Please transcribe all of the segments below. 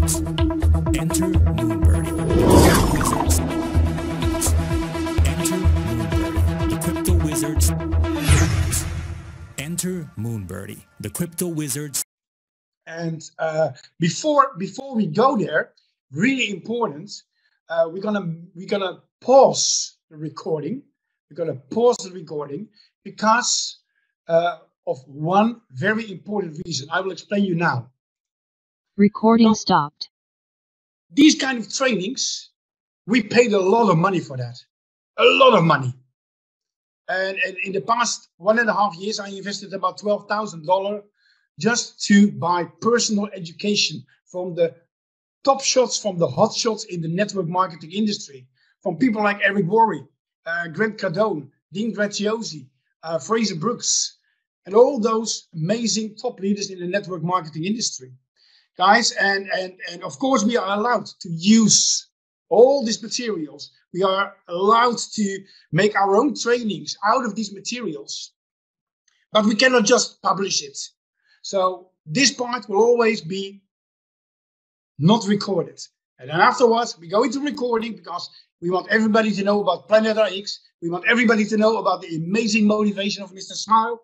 Enter Moonbirdie. Wizards. Enter Moonbirdie, the crypto wizards. Enter Moonbirdie, the crypto wizards. And before we go there, really important, we're gonna pause the recording. We're gonna pause the recording because of one very important reason. I will explain you now. Recording stopped. These kind of trainings, we paid a lot of money for that. A lot of money. And in the past 1.5 years, I invested about $12,000 just to buy personal education from the top shots, from the hot shots in the network marketing industry, from people like Eric Worre, Grant Cardone, Dean Graziosi, Fraser Brooks, and all those amazing top leaders in the network marketing industry. Guys, and of course, we are allowed to use all these materials. We are allowed to make our own trainings out of these materials, but we cannot just publish it. So this part will always be not recorded. And then afterwards, we go into recording because we want everybody to know about Planet RX. We want everybody to know about the amazing motivation of Mr. Smile.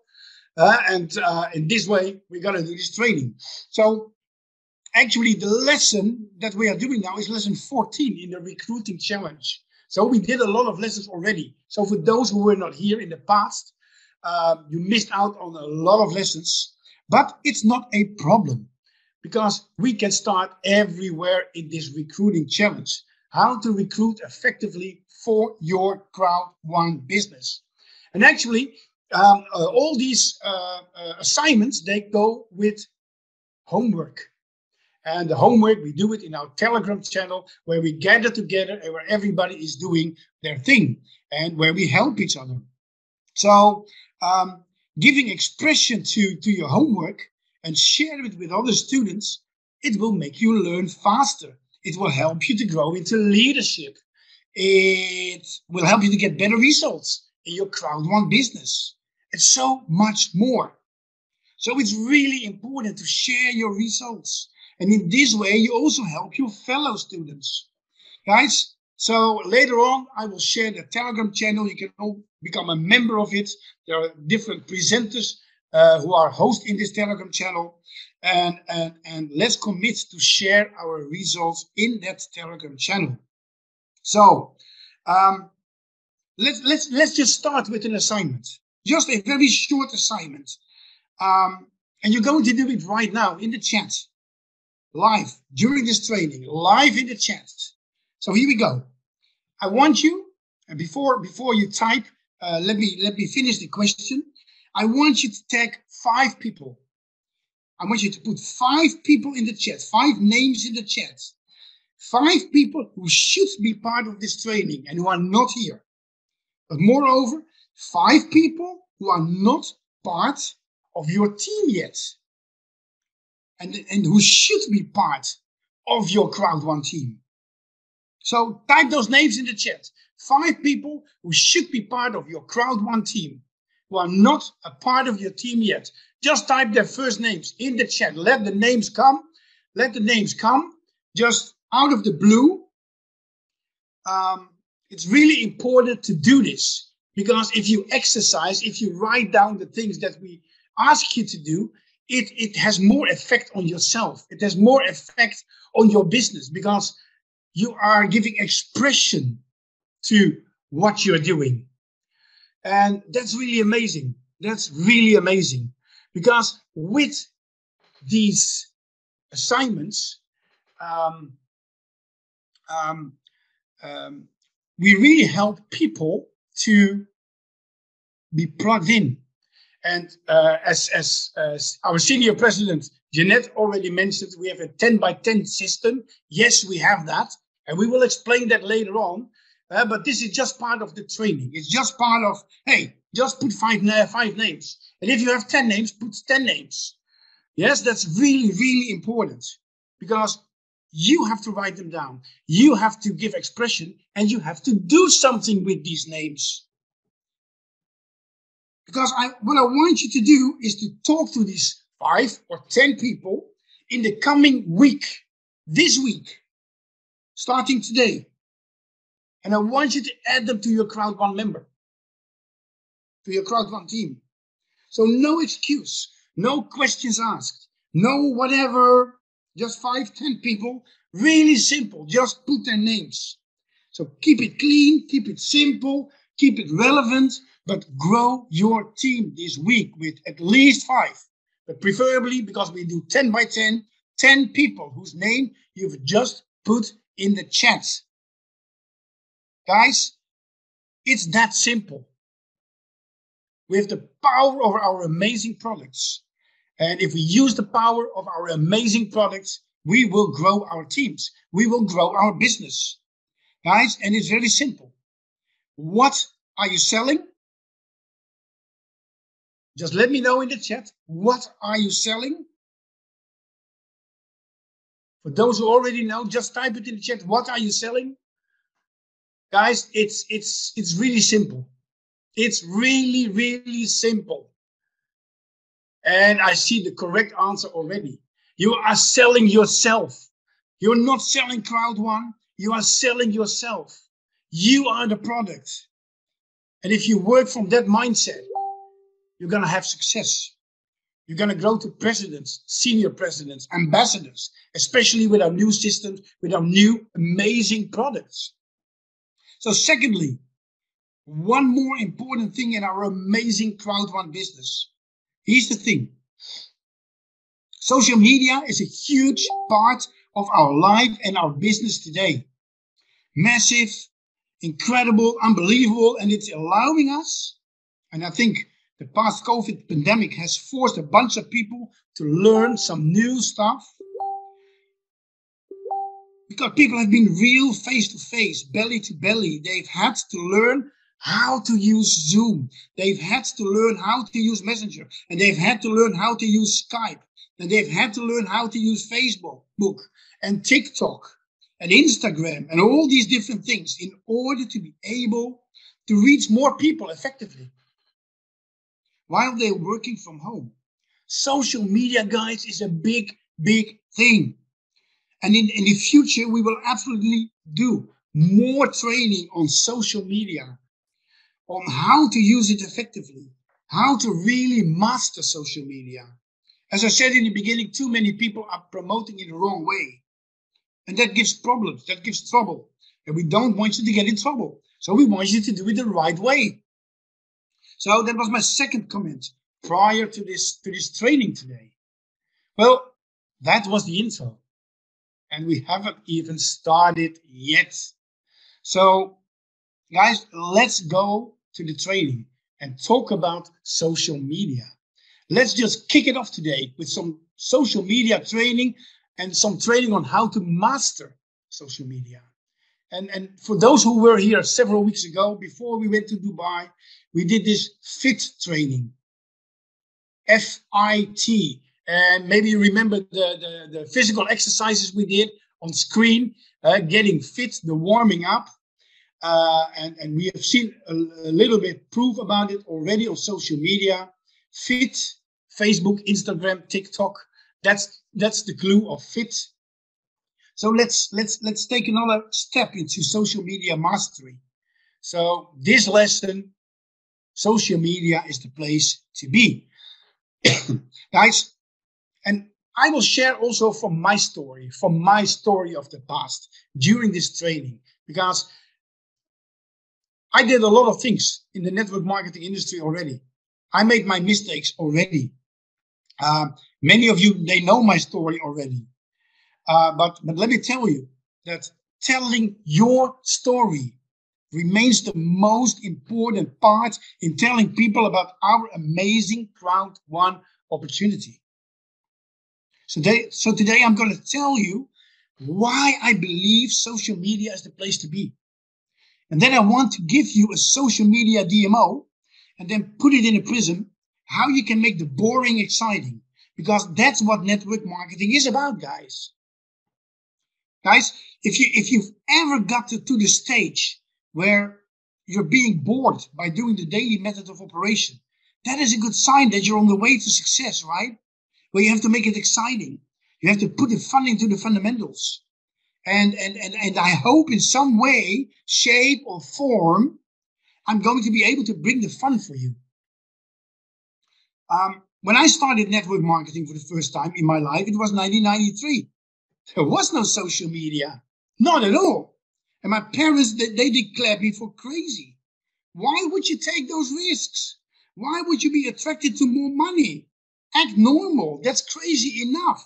And in this way, we're going to do this training. So actually, the lesson that we are doing now is lesson 14 in the recruiting challenge. So we did a lot of lessons already. So for those who were not here in the past, you missed out on a lot of lessons. But it's not a problem because we can start everywhere in this recruiting challenge. How to recruit effectively for your CROWD1 business. And actually, all these assignments, they go with homework. And the homework, we do it in our Telegram channel where we gather together and where everybody is doing their thing and where we help each other. So giving expression to your homework and share it with other students, it will make you learn faster. It will help you to grow into leadership. It will help you to get better results in your CROWD1 business and so much more. So it's really important to share your results. And in this way, you also help your fellow students. Guys, so later on, I will share the Telegram channel. You can all become a member of it. There are different presenters who are hosts in this Telegram channel. And let's commit to share our results in that Telegram channel. So let's just start with an assignment. Just a very short assignment. And you're going to do it right now in the chat. Live, during this training, live in the chat. So here we go. I want you, and before you type, let me finish the question. I want you to tag 5 people. I want you to put 5 people in the chat, 5 names in the chat. 5 people who should be part of this training and who are not here. But moreover, 5 people who are not part of your team yet. And who should be part of your CROWD1 team. So type those names in the chat. 5 people who should be part of your CROWD1 team, who are not a part of your team yet. Just type their first names in the chat. Let the names come. Let the names come. Just out of the blue. It's really important to do this. Because if you exercise, if you write down the things that we ask you to do, it has more effect on yourself. It has more effect on your business because you are giving expression to what you're doing. And that's really amazing. That's really amazing. Because with these assignments, we really help people to be plugged in. And as our senior president, Jeanette, already mentioned, we have a 10 by 10 system. Yes, we have that. And we will explain that later on. But this is just part of the training. It's just part of, hey, just put 5 names. And if you have 10 names, put 10 names. Yes, that's really, really important. Because you have to write them down. You have to give expression. And you have to do something with these names. Because what I want you to do is to talk to these 5 or 10 people in the coming week. this week, starting today. And I want you to add them to your CROWD1 member, to your CROWD1 team. So no excuse, no questions asked, no whatever, just 5-10 people, really simple, just put their names. So keep it clean, keep it simple, keep it relevant, but grow your team this week with at least 5. But preferably, because we do 10 by 10, 10 people whose name you've just put in the chat. Guys, it's that simple. We have the power of our amazing products. And if we use the power of our amazing products, we will grow our teams. We will grow our business. Guys, and it's very simple. What are you selling? Just let me know in the chat. What are you selling? For those who already know, just type it in the chat. What are you selling? Guys, it's really simple. It's really, really simple. And I see the correct answer already. You are selling yourself. You're not selling CROWD1. You are selling yourself. You are the product. And if you work from that mindset, you're going to have success. You're going to grow to presidents, senior presidents, ambassadors, especially with our new systems, with our new amazing products. So secondly, one more important thing in our amazing CROWD1 business. Here's the thing. Social media is a huge part of our life and our business today. Massive, incredible, unbelievable, and it's allowing us, and I think the past COVID pandemic has forced a bunch of people to learn some new stuff. Because people have been real face-to-face, belly-to-belly. They've had to learn how to use Zoom. They've had to learn how to use Messenger. And they've had to learn how to use Skype. And they've had to learn how to use Facebook and TikTok and Instagram and all these different things in order to be able to reach more people effectively while they're working from home. Social media, guys, is a big, big thing. And in the future, we will absolutely do more training on social media, on how to use it effectively, how to really master social media. As I said in the beginning, too many people are promoting it the wrong way. And that gives problems, that gives trouble. And we don't want you to get in trouble. So we want you to do it the right way. So that was my second comment prior to this training today. Well, that was the intro. And we haven't even started yet. So, guys, let's go to the training and talk about social media. Let's just kick it off today with some social media training and some training on how to master social media. And for those who were here several weeks ago, before we went to Dubai, we did this FIT training. F-I-T. And maybe you remember the physical exercises we did on screen, getting fit, the warming up. And we have seen a little bit proof about it already on social media. Fit, Facebook, Instagram, TikTok. That's the clue of fit. So let's take another step into social media mastery. So this lesson, social media is the place to be. Guys, and I will share also from my story of the past during this training, because I did a lot of things in the network marketing industry already. I made my mistakes already. Many of you, they know my story already. But let me tell you that telling your story remains the most important part in telling people about our amazing CROWD1 opportunity. So today I'm going to tell you why I believe social media is the place to be. And then I want to give you a social media DMO and then put it in a prism, how you can make the boring exciting, because that's what network marketing is about, guys. Guys, if you've ever got to the stage where you're being bored by doing the daily method of operation, that is a good sign that you're on the way to success, right? Where you have to make it exciting. You have to put the fun into the fundamentals. And I hope in some way, shape or form, I'm going to be able to bring the fun for you. When I started network marketing for the first time in my life, it was 1993. There was no social media, not at all. And my parents, they declared me for crazy. Why would you take those risks? Why would you be attracted to more money? Act normal. That's crazy enough.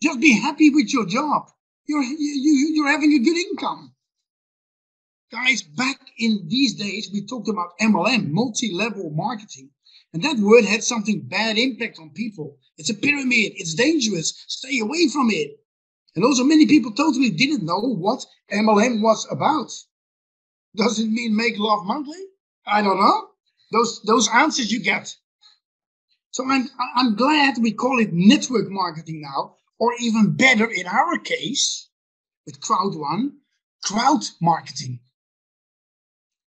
Just be happy with your job. You're having a good income. Guys, back in these days, we talked about MLM, multi-level marketing. And that word had something bad impact on people. It's a pyramid. It's dangerous. Stay away from it. And also many people totally didn't know what MLM was about. Does it mean make love monthly? I don't know. Those answers you get. So I'm glad we call it network marketing now, or even better in our case, with CROWD1, crowd marketing.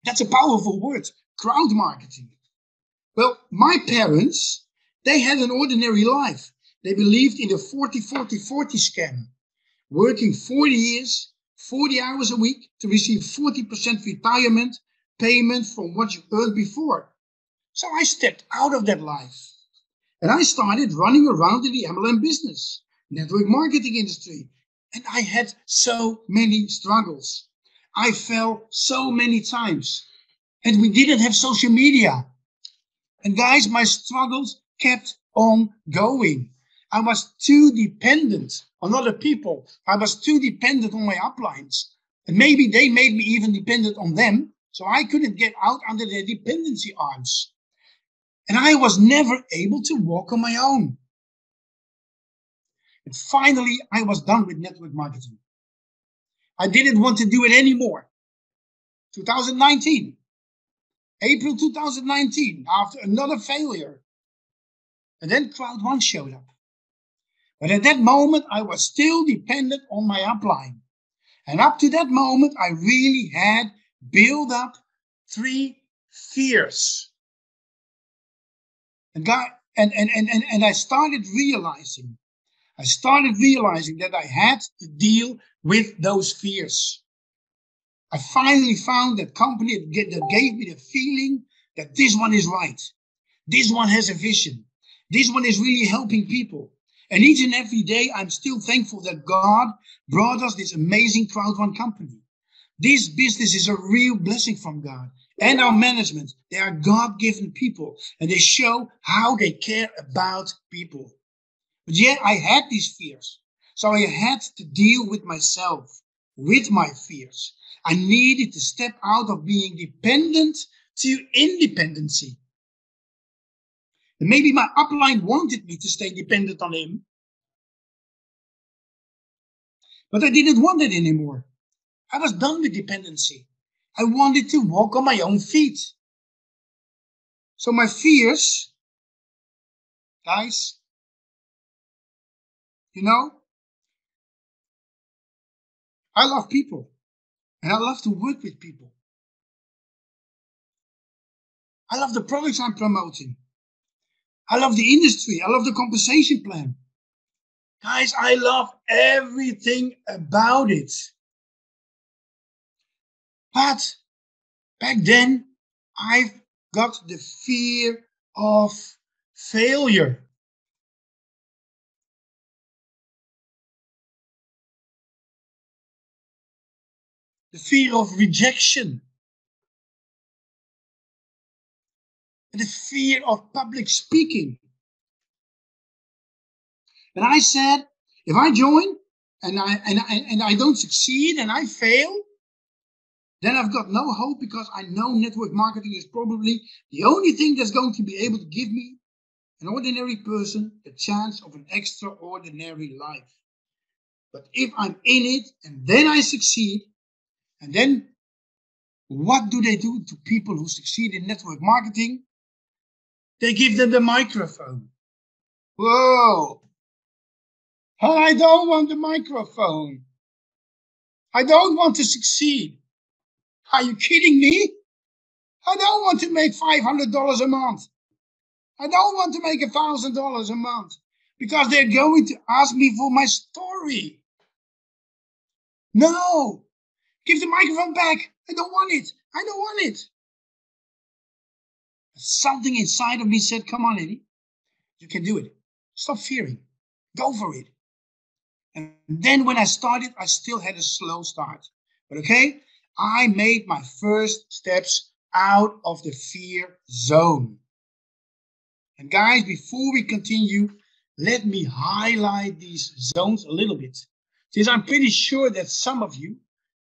That's a powerful word, crowd marketing. Well, my parents, they had an ordinary life. They believed in the 40-40-40 scam, working 40 years, 40 hours a week to receive 40% retirement payment from what you earned before. So I stepped out of that life and I started running around in the MLM business, network marketing industry. And I had so many struggles. I fell so many times and we didn't have social media. And guys, my struggles kept on going. I was too dependent on other people. I was too dependent on my uplines. And maybe they made me even dependent on them. So I couldn't get out under their dependency arms. And I was never able to walk on my own. And finally, I was done with network marketing. I didn't want to do it anymore. 2019. April 2019, after another failure. And then CROWD1 showed up. But at that moment, I was still dependent on my upline. And up to that moment, I really had built up 3 fears. And I started realizing that I had to deal with those fears. I finally found that company that gave me the feeling that this one is right. This one has a vision. This one is really helping people. And each and every day, I'm still thankful that God brought us this amazing CROWD1 company. This business is a real blessing from God. And our management, they are God-given people. And they show how they care about people. But yet, I had these fears. So I had to deal with myself, with my fears. I needed to step out of being dependent to independency. And maybe my upline wanted me to stay dependent on him. But I didn't want it anymore. I was done with dependency. I wanted to walk on my own feet. So my fears, guys, you know, I love people. And I love to work with people. I love the products I'm promoting. I love the industry. I love the compensation plan. Guys, I love everything about it. But back then, I've got the fear of failure. The fear of rejection. And the fear of public speaking. And I said, if I join and I don't succeed and I fail, then I've got no hope because I know network marketing is probably the only thing that's going to be able to give me, an ordinary person, the chance of an extraordinary life. But if I'm in it and then I succeed, and then what do they do to people who succeed in network marketing? They give them the microphone. Whoa! I don't want the microphone. I don't want to succeed. Are you kidding me? I don't want to make $500 a month. I don't want to make $1,000 a month. because they're going to ask me for my story. No, give the microphone back. I don't want it. I don't want it. Something inside of me said, come on, Eddie. You can do it. Stop fearing. Go for it. And then when I started, I still had a slow start. But okay, I made my first steps out of the fear zone. And guys, before we continue, let me highlight these zones a little bit. Since I'm pretty sure that some of you,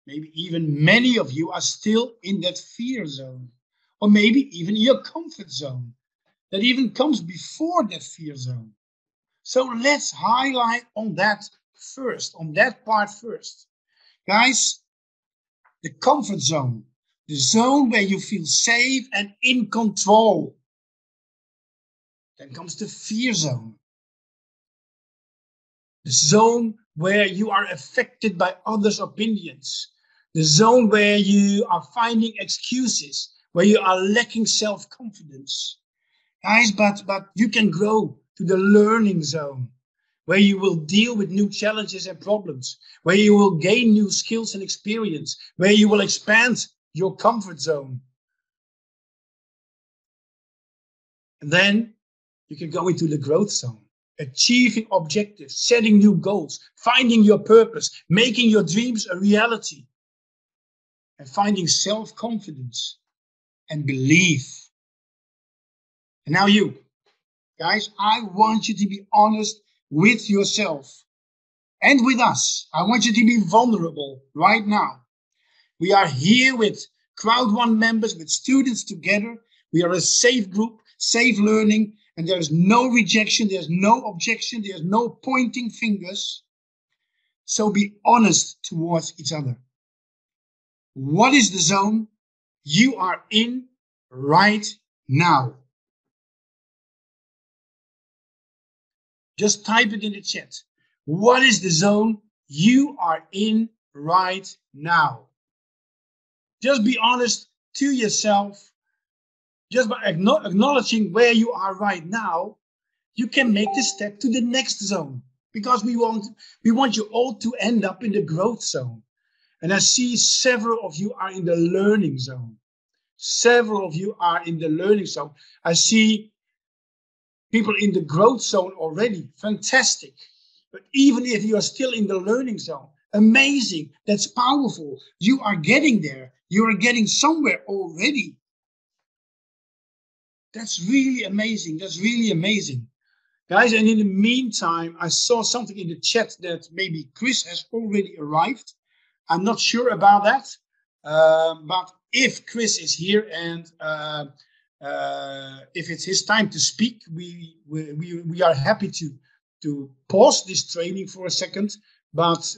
maybe even many of you, are still in that fear zone. Or maybe even in your comfort zone. That even comes before that fear zone. So let's highlight on that first, on that part first. Guys, the comfort zone. The zone where you feel safe and in control. Then comes the fear zone. The zone where you are affected by others' opinions. The zone where you are finding excuses, where you are lacking self-confidence. Guys, but you can grow to the learning zone, where you will deal with new challenges and problems, where you will gain new skills and experience, where you will expand your comfort zone. And then you can go into the growth zone, achieving objectives, setting new goals, finding your purpose, making your dreams a reality, and finding self-confidence and belief. And now you, guys, I want you to be honest with yourself and with us. I want you to be vulnerable right now. We are here with CROWD1 members, with students together. We are a safe group, safe learning, and there is no rejection, there's no objection, there's no pointing fingers. So be honest towards each other. What is the zone you are in right now? Just type it in the chat. What is the zone you are in right now? Just be honest to yourself. Just by acknowledging where you are right now, you can make the step to the next zone. Because we want you all to end up in the growth zone. And I see several of you are in the learning zone. Several of you are in the learning zone. I see people in the growth zone already. Fantastic. But even if you are still in the learning zone, amazing. That's powerful. You are getting there. You are getting somewhere already. That's really amazing. That's really amazing. Guys, and in the meantime, I saw something in the chat that maybe Chris has already arrived. I'm not sure about that. But if Chris is here and if it's his time to speak, we are happy to pause this training for a second. But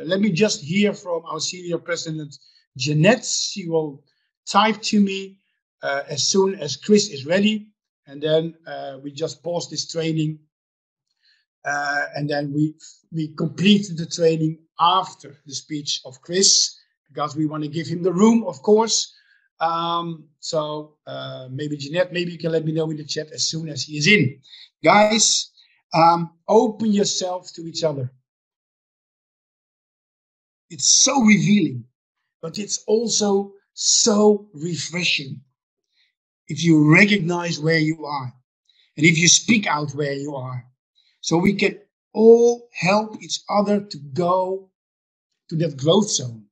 let me just hear from our senior president, Jeanette. She will type to me as soon as Chris is ready. And then we just pause this training. And then we complete the training after the speech of Chris, because we want to give him the room, of course. So maybe Jeanette, maybe you can let me know in the chat as soon as he is in. Guys, open yourself to each other. It's so revealing, but it's also so refreshing. If you recognize where you are, and if you speak out where you are, so we can all help each other to go to that growth zone.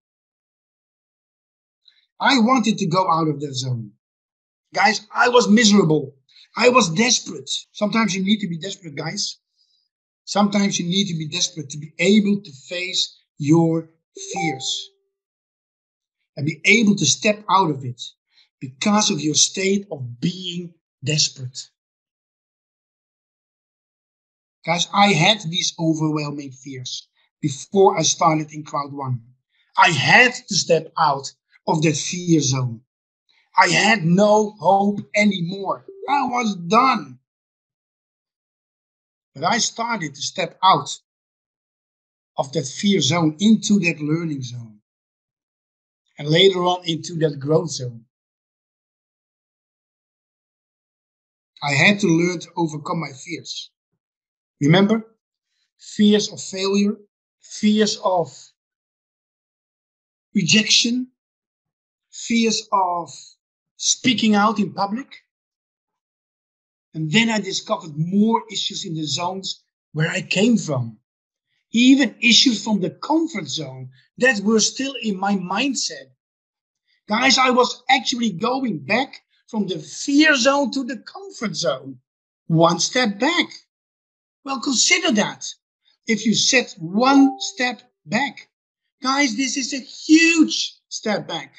I wanted to go out of that zone. Guys, I was miserable. I was desperate. Sometimes you need to be desperate, guys. Sometimes you need to be desperate to be able to face your fears and be able to step out of it because of your state of being desperate. Guys, I had these overwhelming fears before I started in CROWD1. I had to step out of that fear zone. I had no hope anymore. I was done. But I started to step out of that fear zone into that learning zone. And later on into that growth zone. I had to learn to overcome my fears. Remember? Fears of failure, fears of rejection, fears of speaking out in public. And then I discovered more issues in the zones where I came from. Even issues from the comfort zone that were still in my mindset. Guys, I was actually going back from the fear zone to the comfort zone. One step back. Well, consider that. If you set one step back. Guys, this is a huge step back.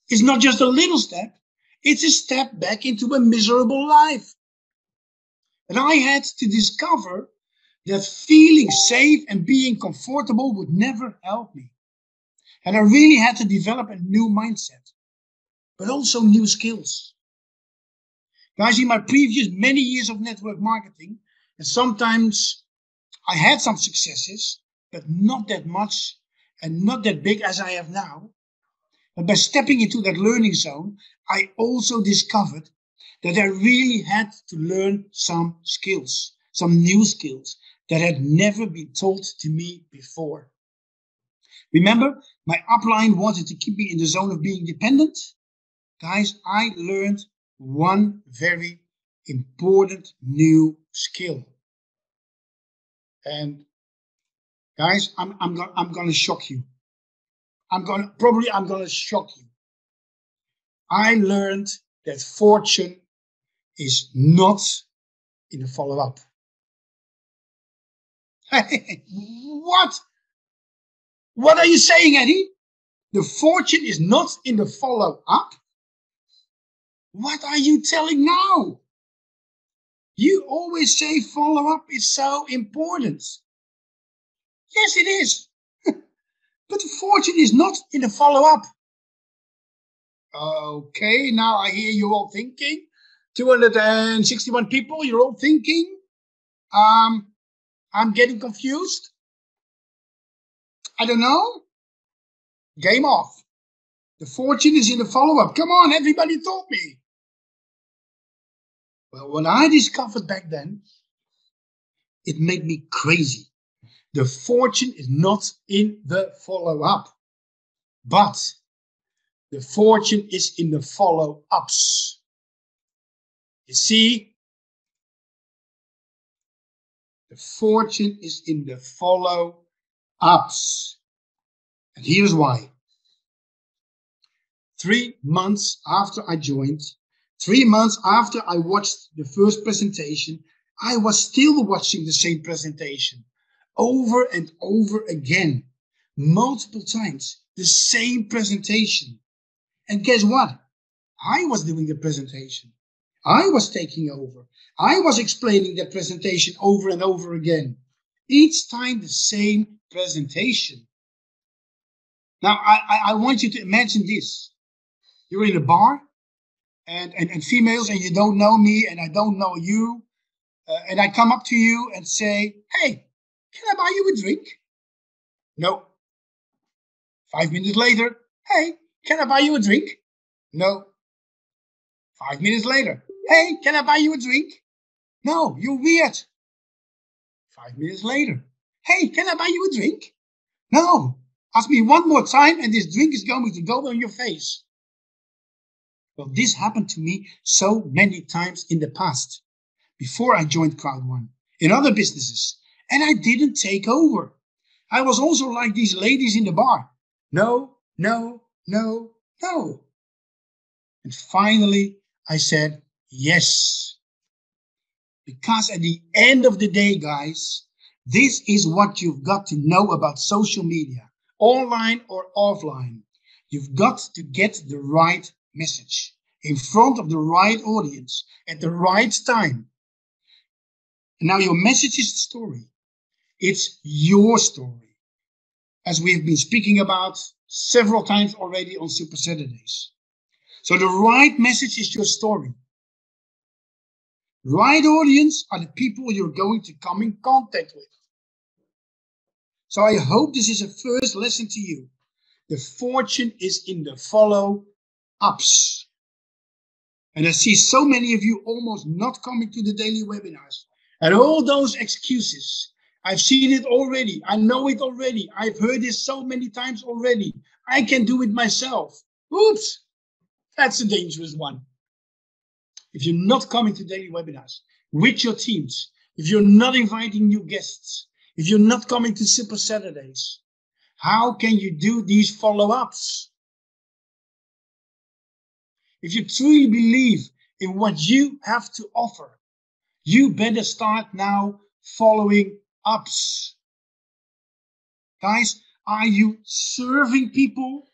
It's not just a little step. It's a step back into a miserable life. And I had to discover that feeling safe and being comfortable would never help me. And I really had to develop a new mindset, but also new skills. Guys, in my previous many years of network marketing, and sometimes I had some successes, but not that much and not that big as I have now. But by stepping into that learning zone, I also discovered that I really had to learn some skills, some new skills that had never been taught to me before. Remember, my upline wanted to keep me in the zone of being dependent. Guys, I learned one very important new skill. And guys, I'm gonna shock you. I'm gonna shock you. I learned that fortune is not in the follow-up. What? What are you saying, Eddie? The fortune is not in the follow-up? What are you telling now? You always say follow-up is so important. Yes, it is. But the fortune is not in the follow-up. Okay, now I hear you all thinking. 261 people, you're all thinking. I'm getting confused. I don't know. Game off. The fortune is in the follow-up. Come on, everybody told me. Well, what I discovered back then, it made me crazy. The fortune is not in the follow-up, but the fortune is in the follow-ups. You see? The fortune is in the follow-ups. And here's why. 3 months after I joined, 3 months after I watched the first presentation, I was still watching the same presentation over and over again, multiple times, the same presentation. And guess what? I was doing the presentation. I was taking over. I was explaining that presentation over and over again. Each time the same presentation. Now, I want you to imagine this. You're in a bar and females, and you don't know me and I don't know you. And I come up to you and say, hey, can I buy you a drink? No. 5 minutes later, hey, can I buy you a drink? No. 5 minutes later, hey, can I buy you a drink? No, you're weird. 5 minutes later, hey, can I buy you a drink? No. Ask me one more time and this drink is going to go on your face. Well, this happened to me so many times in the past, before I joined CROWD1, in other businesses, and I didn't take over. I was also like these ladies in the bar. No, no, no, no. And finally, I said yes. Because at the end of the day, guys, this is what you've got to know about social media, online or offline. You've got to get the right message in front of the right audience at the right time. And now your message is the story. It's your story, as we have been speaking about several times already on Super Saturdays. So the right message is your story. Right audience are the people you're going to come in contact with. So I hope this is a first lesson to you. The fortune is in the follow-ups. And I see so many of you almost not coming to the daily webinars. And all those excuses, I've seen it already. I know it already. I've heard this so many times already. I can do it myself. Oops, that's a dangerous one. If you're not coming to daily webinars with your teams, if you're not inviting new guests, if you're not coming to Super Saturdays, how can you do these follow-ups? If you truly believe in what you have to offer, you better start now following ups. Guys, are you serving people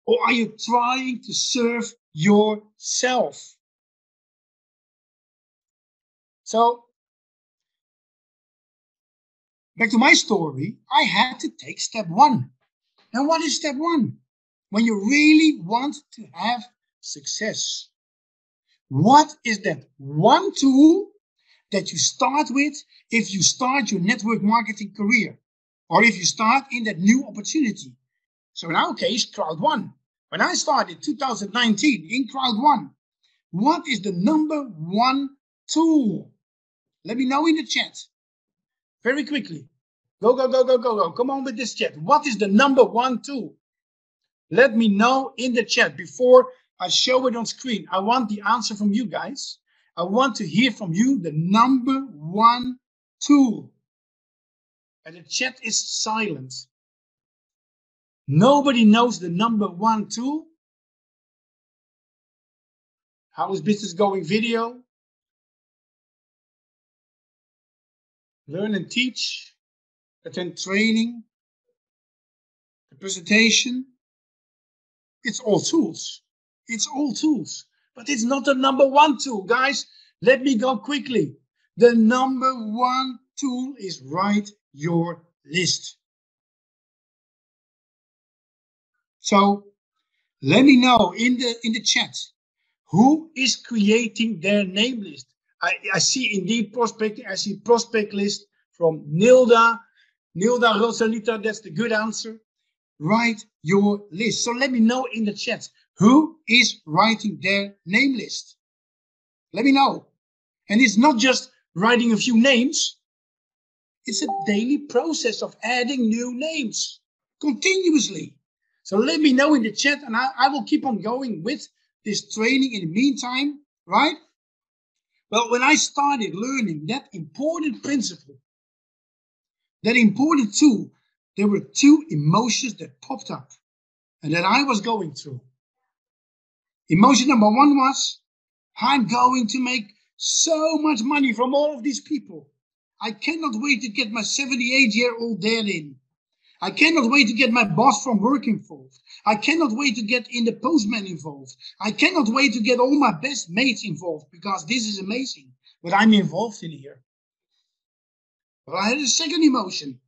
or are you trying to serve yourself? So, back to my story, I had to take step one. And what is step one? When you really want to have success. What is that one tool that you start with if you start your network marketing career? Or if you start in that new opportunity? So in our case, CROWD1. When I started 2019 in CROWD1, what is the number one tool? Let me know in the chat. Very quickly. Go, go, go, go, go, go. Come on with this chat. What is the number one tool? Let me know in the chat before I show it on screen. I want the answer from you guys. I want to hear from you the number one tool. And the chat is silent. Nobody knows the number one tool. How is business going video? Learn and teach. Attend training. The presentation. It's all tools. It's all tools. But it's not the number one tool. Guys, let me go quickly. The number one tool is write your list. So let me know in the chat who is creating their name list. I see indeed prospecting. I see prospect list from Nilda. Nilda Rosalita, that's the good answer. Write your list. So let me know in the chat who is writing their name list. Let me know. And it's not just writing a few names. It's a daily process of adding new names continuously. So let me know in the chat and I will keep on going with this training in the meantime, right? Well, when I started learning that important principle, that important tool, there were two emotions that popped up and that I was going through. Emotion number one was, I'm going to make so much money from all of these people. I cannot wait to get my 78-year-old dad in. I cannot wait to get my boss from work involved. I cannot wait to get in the postman involved. I cannot wait to get all my best mates involved because this is amazing what I'm involved in here. But I had a second emotion.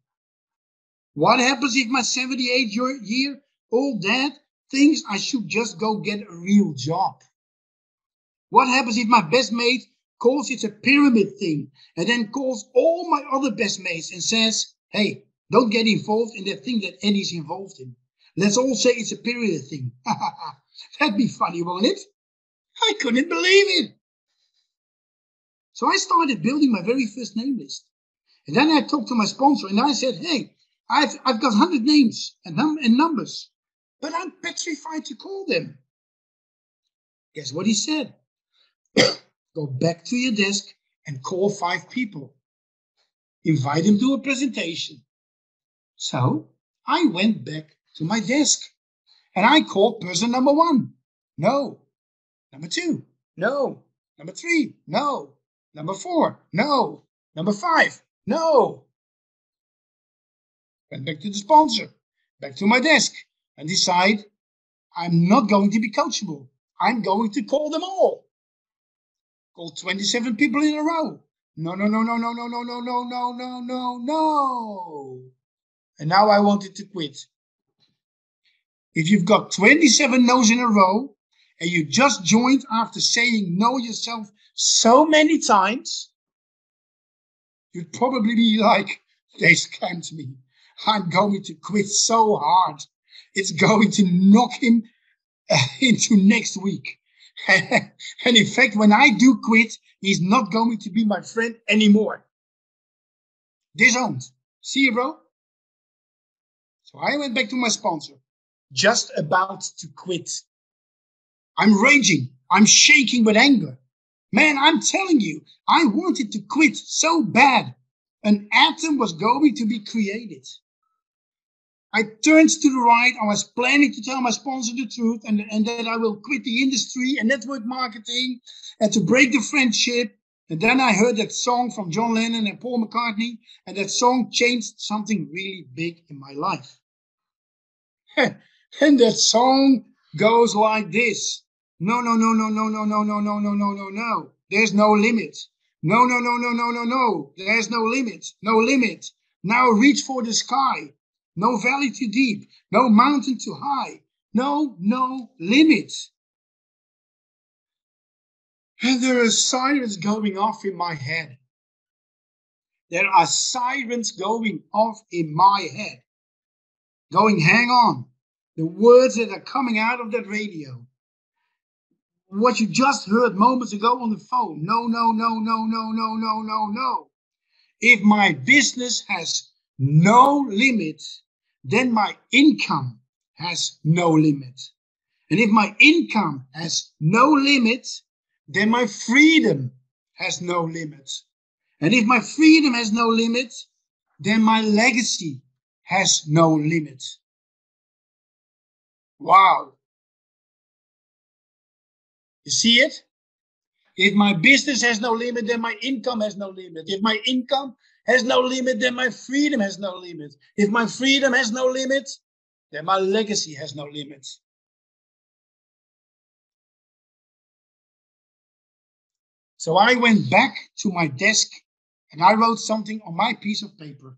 What happens if my 78-year-old dad thinks I should just go get a real job? What happens if my best mate calls it a pyramid thing and then calls all my other best mates and says, hey, don't get involved in that thing that Eddie's involved in. Let's all say it's a pyramid thing. That'd be funny, won't it? I couldn't believe it. So I started building my very first name list. And then I talked to my sponsor and I said, hey, I've got 100 names and numbers, but I'm petrified to call them. Guess what he said? Go back to your desk and call 5 people. Invite them to a presentation. So I went back to my desk and I called person number 1. No. Number 2. No. Number 3. No. Number 4. No. Number 5. No. Went back to the sponsor, back to my desk and decide I'm not going to be coachable. I'm going to call them all. Call 27 people in a row. No, no, no, no, no, no, no, no, no, no, no, no, no. And now I wanted to quit. If you've got 27 no's in a row and you just joined after saying no yourself so many times, you'd probably be like, they scammed me. I'm going to quit so hard. It's going to knock him into next week. And in fact, when I do quit, He's not going to be my friend anymore. Disowned. See you, bro? So I went back to my sponsor, just about to quit. I'm raging. I'm shaking with anger. Man, I'm telling you, I wanted to quit so bad. An atom was going to be created. I turned to the right. I was planning to tell my sponsor the truth and that I will quit the industry and network marketing and to break the friendship. And then I heard that song from John Lennon and Paul McCartney, and that song changed something really big in my life. And that song goes like this. No, no, no, no, no, no, no, no, no, no, no, no, no. There's no limit. No, no, no, no, no, no, no. There's no limit. No limit. Now reach for the sky. No valley too deep. No mountain too high. No limit. And there are sirens going off in my head. There are sirens going off in my head. Going, hang on. The words that are coming out of that radio. What you just heard moments ago on the phone. No, no, no, no, no, no, no, no, no. If my business has no limit, then my income has no limit. And if my income has no limit, then my freedom has no limit. And if my freedom has no limit, then my legacy has no limit. Wow. You see it? If my business has no limit, then my income has no limit. If my income has no limit, then my freedom has no limit. If my freedom has no limit, then my legacy has no limit. So I went back to my desk and I wrote something on my piece of paper.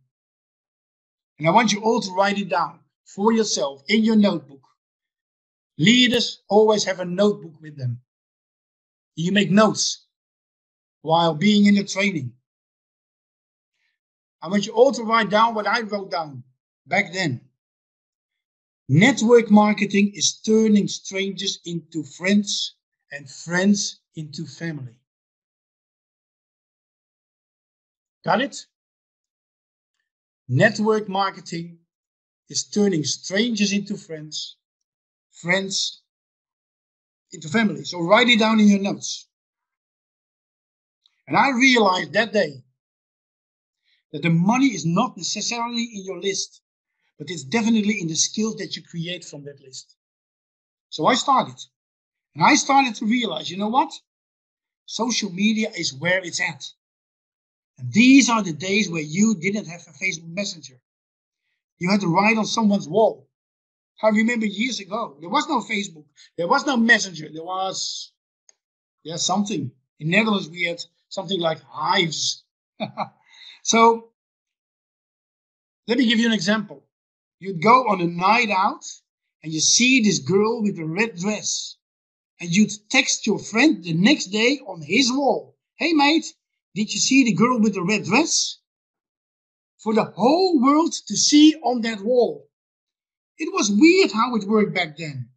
And I want you all to write it down for yourself in your notebook. Leaders always have a notebook with them. You make notes while being in the training. I want you all to write down what I wrote down back then. Network marketing is turning strangers into friends and friends into family. Got it? Network marketing is turning strangers into friends, friends into family. So write it down in your notes. And I realized that day that the money is not necessarily in your list, but it's definitely in the skills that you create from that list. So I started. And I started to realize, you know what? Social media is where it's at. And these are the days where you didn't have a Facebook Messenger. You had to write on someone's wall. I remember years ago, there was no Facebook. There was no Messenger. There was something. In Netherlands, we had something like hives. So let me give you an example. You'd go on a night out and you see this girl with a red dress. And you'd text your friend the next day on his wall. Hey, mate, did you see the girl with the red dress? For the whole world to see on that wall. It was weird how it worked back then.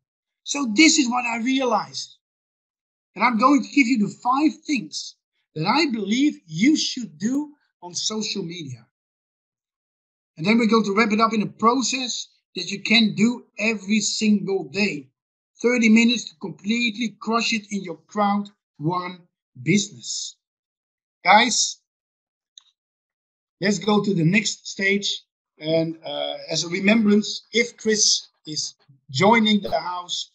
So this is what I realized. And I'm going to give you the 5 things that I believe you should do on social media. And then we're going to wrap it up in a process that you can do every single day. 30 minutes to completely crush it in your CROWD1 business. Guys, let's go to the next stage. And as a remembrance, if Chris is joining the house,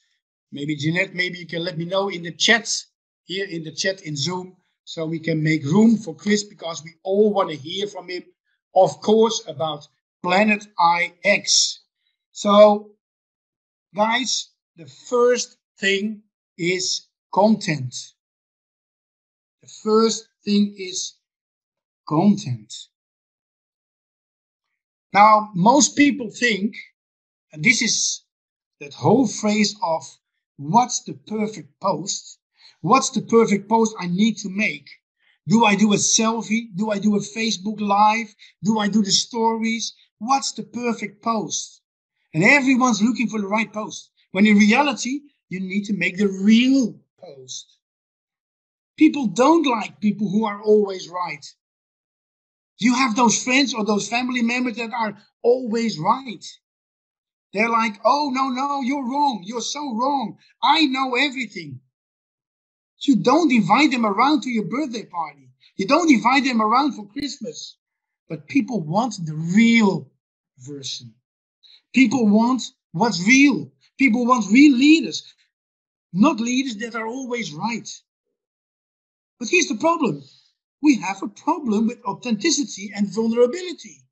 maybe Jeanette, maybe you can let me know in the chat, here in the chat in Zoom, so we can make room for Chris, because we all want to hear from him, of course, about Planet IX. So, guys, the first thing is content. The first thing is content. Now, most people think, and this is that whole phrase of what's the perfect post? What's the perfect post I need to make? Do I do a selfie? Do I do a Facebook Live? Do I do the stories? What's the perfect post? And everyone's looking for the right post. When in reality, you need to make the real post. People don't like people who are always right. You have those friends or those family members that are always right. They're like, oh, no, you're wrong. You're so wrong. I know everything. You don't invite them around to your birthday party. You don't invite them around for Christmas. But people want the real version. People want what's real. People want real leaders, not leaders that are always right. But here's the problem. We have a problem with authenticity and vulnerability.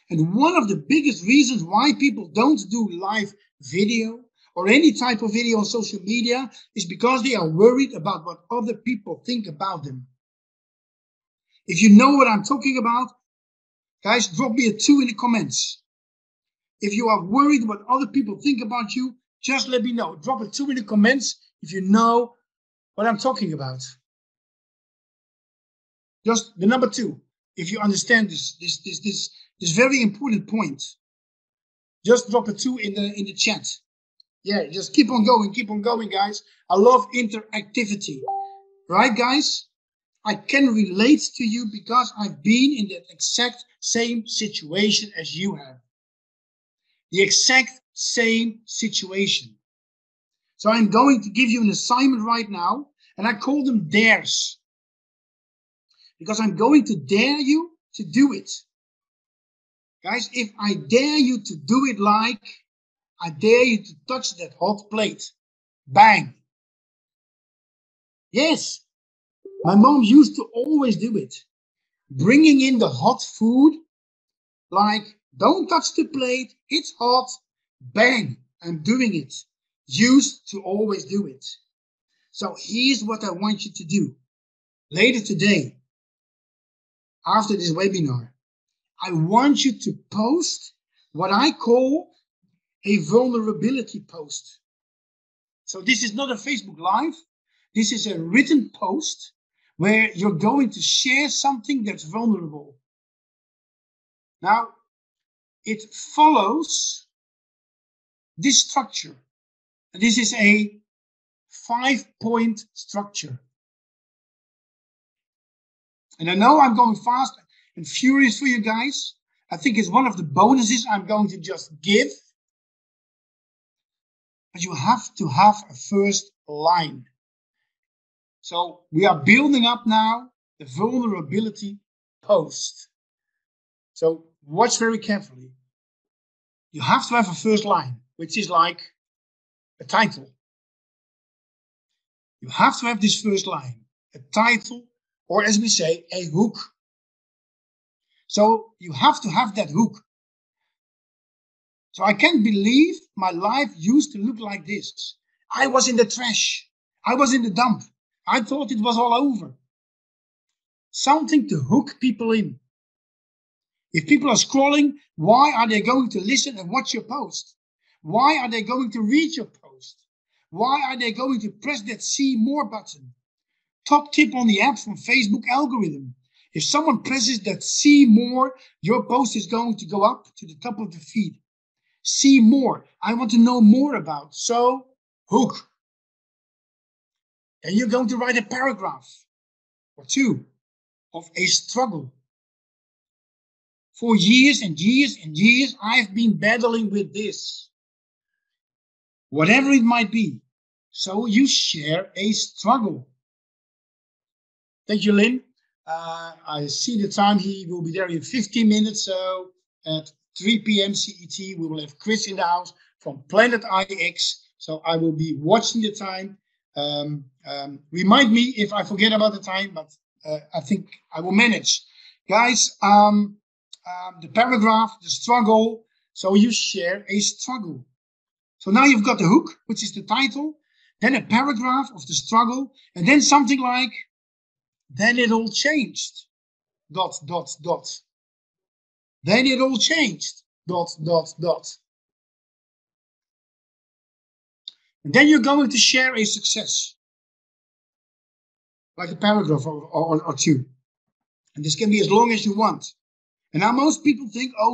And one of the biggest reasons why people don't do live video or any type of video on social media is because they are worried about what other people think about them. If you know what I'm talking about, guys, drop me a 2 in the comments. If you are worried what other people think about you, just let me know. Drop a 2 in the comments if you know what I'm talking about. Just the number 2, if you understand this very important point, just drop a 2 in the chat. Yeah, just keep on going, guys. I love interactivity, right, guys? I can relate to you because I've been in that exact same situation as you have. The exact same situation. So I'm going to give you an assignment right now, and I call them dares. Because I'm going to dare you to do it. Guys, if I dare you to do it like, I dare you to touch that hot plate. Bang. Yes, my mom used to always do it. Bringing in the hot food, like, don't touch the plate, it's hot. Bang, I'm doing it. Used to always do it. So here's what I want you to do. Later today, after this webinar, I want you to post what I call a vulnerability post. So this is not a Facebook Live. This is a written post where you're going to share something that's vulnerable. Now, it follows this structure. And this is a 5-point structure. And I know I'm going fast and furious for you guys. I think it's one of the bonuses I'm going to just give. But you have to have a first line. So we are building up now the vulnerability post. So watch very carefully. You have to have a first line, which is like a title. You have to have this first line, a title, or as we say, a hook. So you have to have that hook. So I can't believe my life used to look like this. I was in the trash. I was in the dump. I thought it was all over. Something to hook people in. If people are scrolling, why are they going to listen and watch your post? Why are they going to read your post? Why are they going to press that see more button? Top tip on the app from Facebook algorithm. If someone presses that see more, your post is going to go up to the top of the feed. See more. I want to know more about. So, hook. And you're going to write a paragraph or 2 of a struggle. For years and years and years, I've been battling with this. Whatever it might be. So you share a struggle. Thank you, Lynn. I see the time. He will be there in 15 minutes. So at 3 p.m. CET, we will have Chris in the house from Planet IX. So I will be watching the time. Remind me if I forget about the time, but I think I will manage. Guys, the paragraph, the struggle. So you share a struggle. So now you've got the hook, which is the title, then a paragraph of the struggle, and then something like, then it all changed, ... Then it all changed, ... And then you're going to share a success, like a paragraph or 2. And this can be as long as you want. And now most people think, oh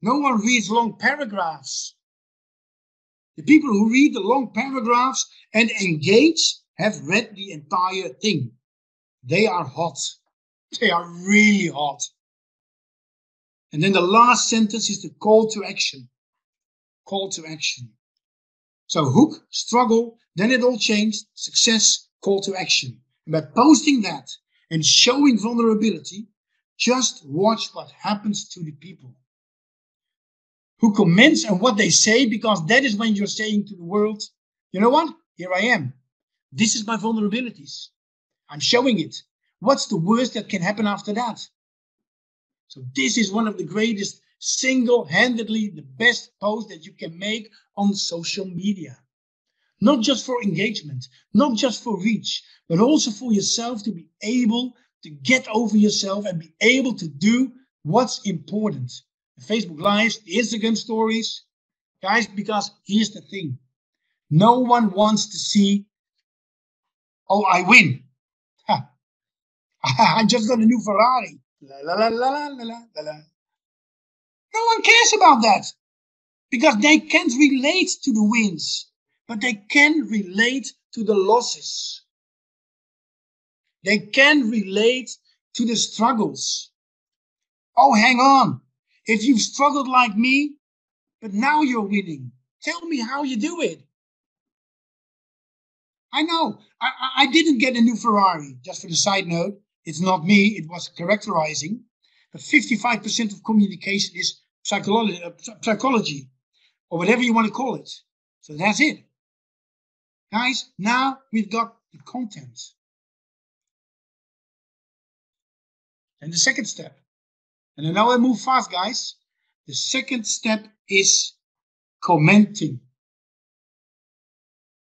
no one reads long paragraphs. The people who read the long paragraphs and engage have read the entire thing. They are hot. They are really hot. And then the last sentence is the call to action. Call to action. So hook, struggle, then it all changed, success, call to action. And by posting that and showing vulnerability, just watch what happens to the people who comments and what they say, because that is when you're saying to the world, you know what? Here I am. This is my vulnerabilities. I'm showing it. What's the worst that can happen after that? So this is one of the greatest, single-handedly the best post that you can make on social media. Not just for engagement, not just for reach, but also for yourself to be able to get over yourself and be able to do what's important. The Facebook Lives, the Instagram stories, guys, because here's the thing. No one wants to see, oh, I win. Ha. I just got a new Ferrari. La, la, la, la, la, la, la, la. No one cares about that because they can't relate to the wins, but they can relate to the losses. They can relate to the struggles. Oh, hang on. If you've struggled like me, but now you're winning, tell me how you do it. I know, I didn't get a new Ferrari, just for the side note. It's not me, it was characterizing. But 55% of communication is psychology, or whatever you want to call it. So that's it. Guys, now we've got the content. And the second step, and I know I move fast, guys. The second step is commenting.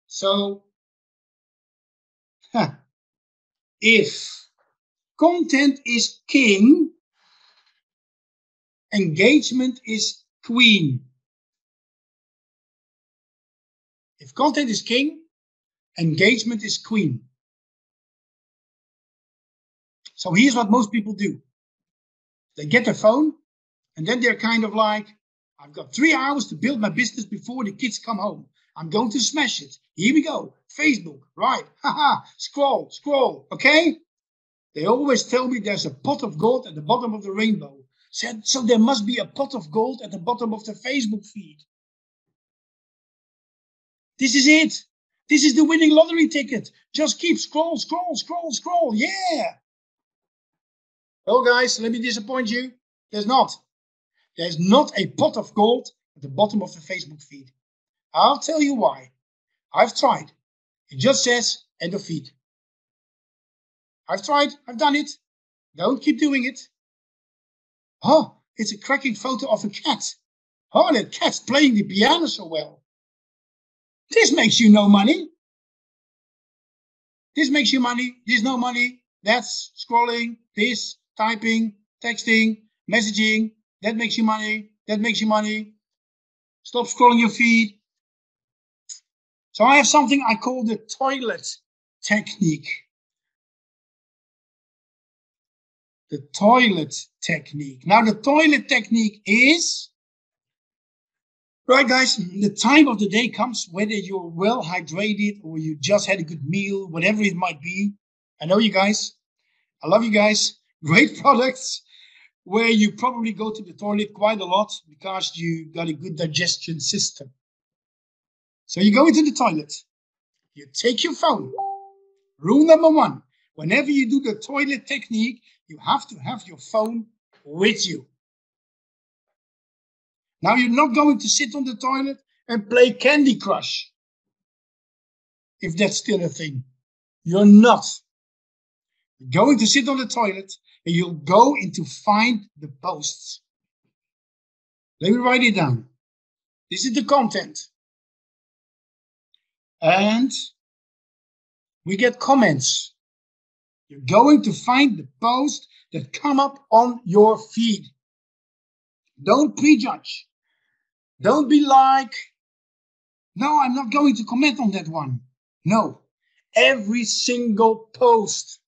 So, if content is king, engagement is queen. If content is king, engagement is queen. So here's what most people do. They get their phone and then they're kind of like, I've got 3 hours to build my business before the kids come home. I'm going to smash it. Here we go. Facebook, right. Haha, scroll, scroll, okay? They always tell me there's a pot of gold at the bottom of the rainbow. So there must be a pot of gold at the bottom of the Facebook feed. This is it. This is the winning lottery ticket. Just keep scroll, scroll, scroll, scroll. Yeah. Well, guys, let me disappoint you. There's not. There's not a pot of gold at the bottom of the Facebook feed. I'll tell you why. I've tried. It just says end of feed. I've tried. I've done it. Don't keep doing it. Oh, it's a cracking photo of a cat. Oh, that cat's playing the piano so well. This makes you no money. This makes you money. This no money. That's scrolling. This, typing, texting, messaging. That makes you money. That makes you money. Stop scrolling your feed. So I have something I call the toilet technique. The toilet technique. Now the toilet technique is, right guys, the time of the day comes, whether you're well hydrated or you just had a good meal, whatever it might be. I know you guys. I love you guys. Great products where you probably go to the toilet quite a lot because you got a good digestion system. So you go into the toilet, you take your phone. Rule number 1, whenever you do the toilet technique, you have to have your phone with you. Now you're not going to sit on the toilet and play Candy Crush. If that's still a thing. You're not. You're going to sit on the toilet and you'll go into find the posts. Let me write it down. This is the content. And we get comments. You're going to find the posts that come up on your feed. Don't prejudge. Don't be like, no, I'm not going to comment on that one. No, every single post,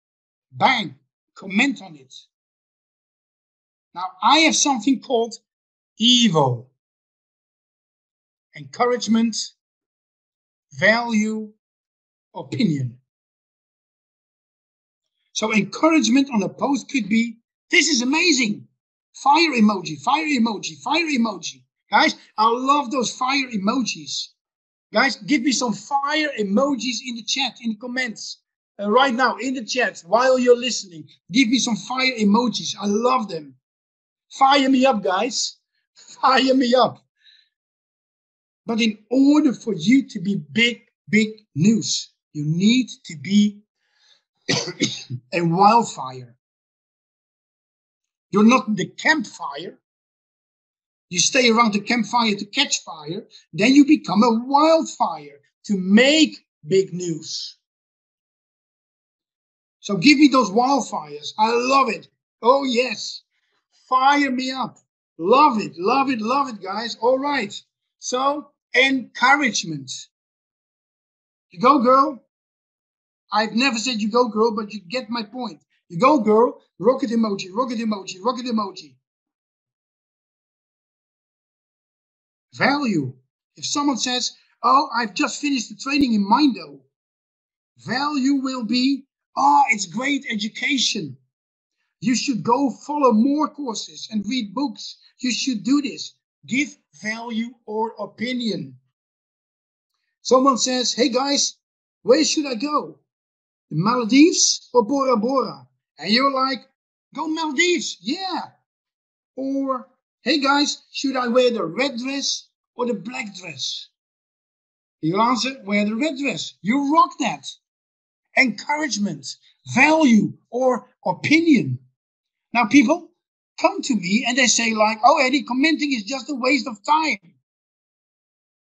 bang, comment on it. Now, I have something called EVO. Encouragement, value, opinion. So encouragement on a post could be, this is amazing. Fire emoji, fire emoji, fire emoji. Guys, I love those fire emojis. Guys, give me some fire emojis in the chat, in the comments. Right now, in the chat, while you're listening. Give me some fire emojis. I love them. Fire me up, guys. Fire me up. But in order for you to be big news, you need to be a wildfire. You're not the campfire. You stay around the campfire to catch fire. Then you become a wildfire to make big news. So give me those wildfires. I love it. Oh, yes. Fire me up. Love it, love it, love it, guys. All right. So, encouragement. You go, girl. I've never said you go, girl, but you get my point. You go, girl. Rocket emoji, rocket emoji, rocket emoji. Value. If someone says, oh, I've just finished the training in Mindo. Value will be, oh, it's great education. You should go follow more courses and read books. You should do this. Give value or opinion. Someone says, hey guys, where should I go? The Maldives or Bora Bora? And you're like, go Maldives, yeah. Or, hey guys, should I wear the red dress or the black dress? You answer, wear the red dress. You rock that. Encouragement, value or opinion. Now people come to me and they say like, oh Eddie, commenting is just a waste of time.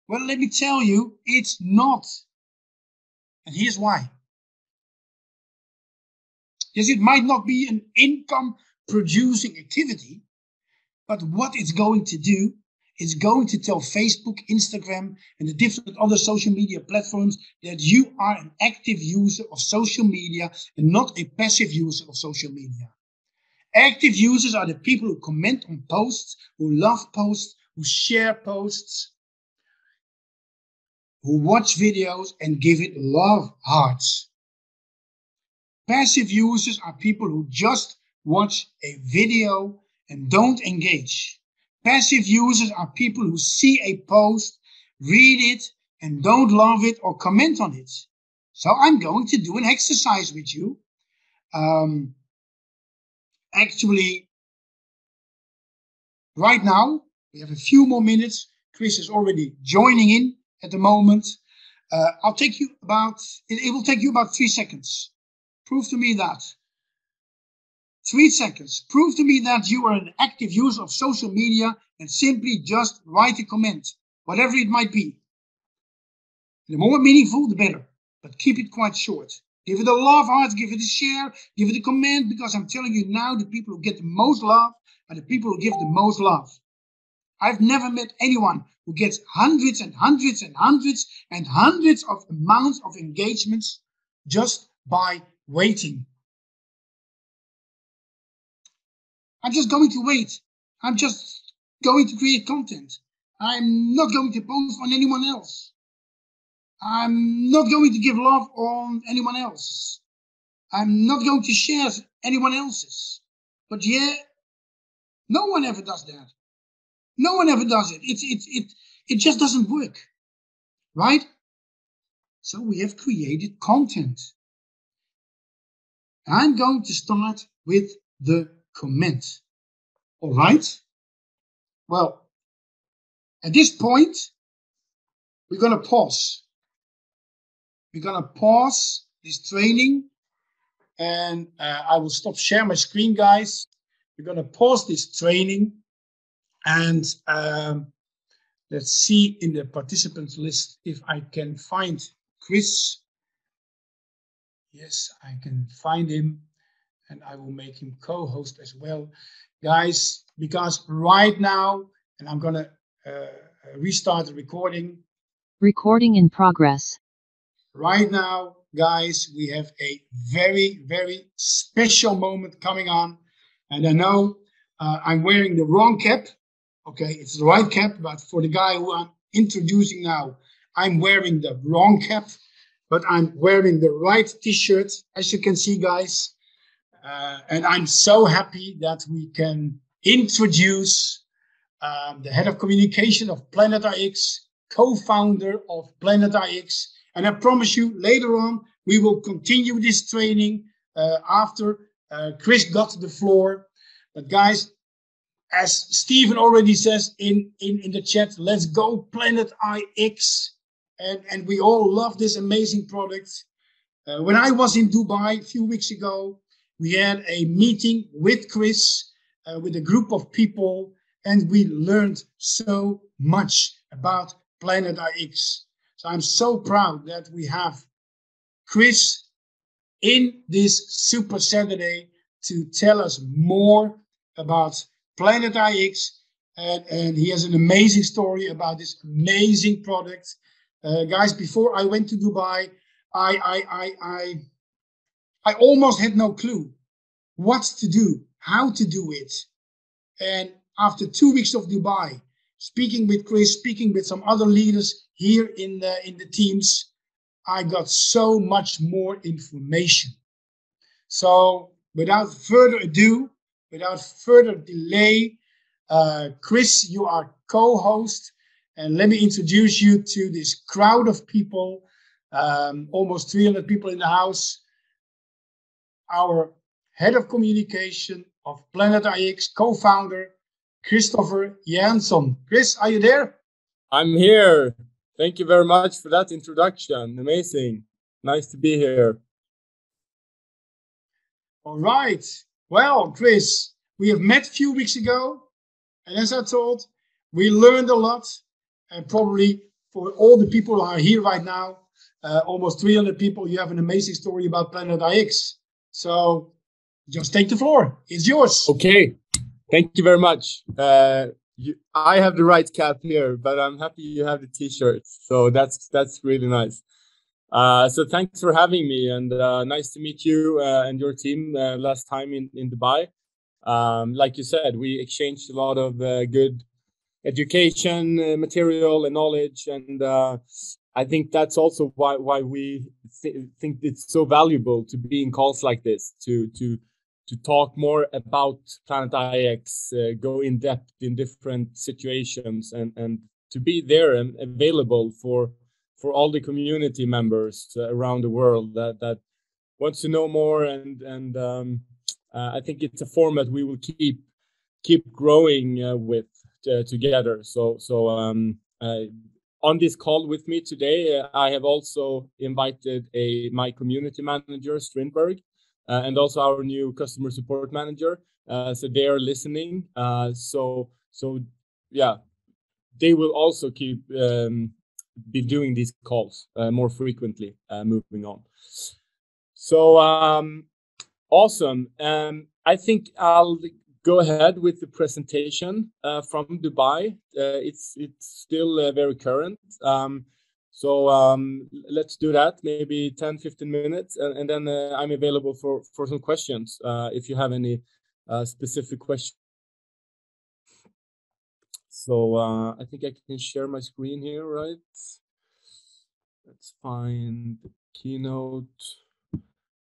Well, let me tell you, it's not. And here's why. Yes, it might not be an income producing activity, but what it's going to do, it's going to tell Facebook, Instagram, and the different other social media platforms that you are an active user of social media and not a passive user of social media. Active users are the people who comment on posts, who love posts, who share posts, who watch videos and give it love hearts. Passive users are people who just watch a video and don't engage. Passive users are people who see a post, read it, and don't love it or comment on it. So I'm going to do an exercise with you. Actually, right now, we have a few more minutes. Chris is already joining in at the moment. It will take you about 3 seconds. Prove to me that. 3 seconds. Prove to me that you are an active user of social media and simply just write a comment, whatever it might be. The more meaningful, the better, but keep it quite short. Give it a love heart, give it a share, give it a comment, because I'm telling you now, the people who get the most love are the people who give the most love. I've never met anyone who gets hundreds and hundreds and hundreds and hundreds of amounts of engagements just by waiting. I'm just going to wait. I'm just going to create content. I'm not going to post on anyone else. I'm not going to give love on anyone else's. I'm not going to share anyone else's. But yeah, no one ever does that. No one ever does it. It just doesn't work, right? So we have created content. I'm going to start with the comment. All right? Well, at this point, we're going to pause. We're going to pause this training, and I will stop sharing my screen, guys. We're going to pause this training, and let's see in the participants list if I can find Chris. Yes, I can find him, and I will make him co-host as well. Guys, because right now, and I'm going to restart the recording. Recording in progress. Right now, guys, we have a very, very special moment coming on. And I know I'm wearing the wrong cap. Okay, it's the right cap, but for the guy who I'm introducing now, I'm wearing the wrong cap. but I'm wearing the right t-shirt, as you can see, guys. And I'm so happy that we can introduce the head of communication of Planet IX, co-founder of Planet IX. And I promise you, later on, we will continue this training after Chris got the floor. But guys, as Stephen already says in the chat, let's go Planet IX. And we all love this amazing product. When I was in Dubai a few weeks ago, we had a meeting with Chris, with a group of people, and we learned so much about Planet IX. So I'm so proud that we have Chris in this Super Saturday to tell us more about Planet IX. And he has an amazing story about this amazing product. Guys, before I went to Dubai, I almost had no clue what to do, how to do it. And after 2 weeks of Dubai, speaking with Chris, speaking with some other leaders here in the teams, I got so much more information. So without further ado, without further delay, Chris, you are co-host, and let me introduce you to this crowd of people, almost 300 people in the house. Our head of communication of Planet IX, co-founder, Christopher Jeansson. Chris, are you there? I'm here. Thank you very much for that introduction. Amazing. Nice to be here. All right. Well, Chris, we have met a few weeks ago, and as I told, we learned a lot, and probably for all the people who are here right now, almost 300 people, you have an amazing story about Planet IX. So just take the floor. It's yours. Okay. Thank you very much. I have the right cap here, but I'm happy you have the t-shirt. So that's really nice. So thanks for having me, and nice to meet you and your team last time in Dubai. Like you said, we exchanged a lot of good education material and knowledge, and I think that's also why we think it's so valuable to be in calls like this, to talk more about Planet IX, go in depth in different situations, and to be there and available for all the community members around the world that wants to know more. And I think it's a format we will keep growing with together. So on this call with me today, I have also invited my community manager, Strindberg, and also our new customer support manager. So they are listening. So yeah, they will also keep be doing these calls more frequently moving on. So awesome. I think I'll go ahead with the presentation from Dubai. It's still very current. So let's do that, maybe 10-15 minutes, and then I'm available for some questions if you have any specific questions. So I think I can share my screen here, right? Let's find the keynote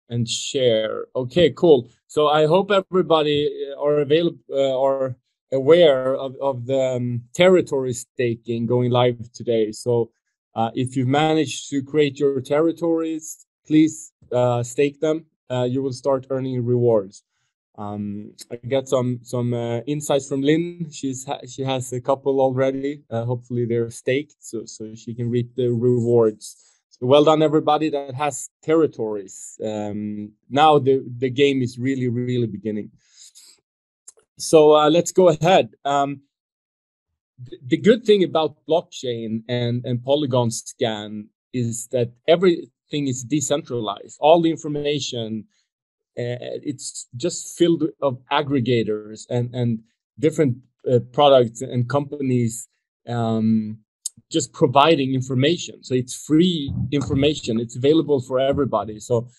and share. Okay, cool. So I hope everybody are available or aware of the Teretory staking going live today. So if you've managed to create your territories, please stake them. You will start earning rewards. I got some insights from Lynn. She has a couple already. Hopefully they're staked, so she can reap the rewards. So well done, everybody that has territories. Now the game is really beginning. So let's go ahead. The good thing about blockchain and Polygon scan is that everything is decentralized. All the information, it's just filled of aggregators and different products and companies just providing information. So it's free information. It's available for everybody. So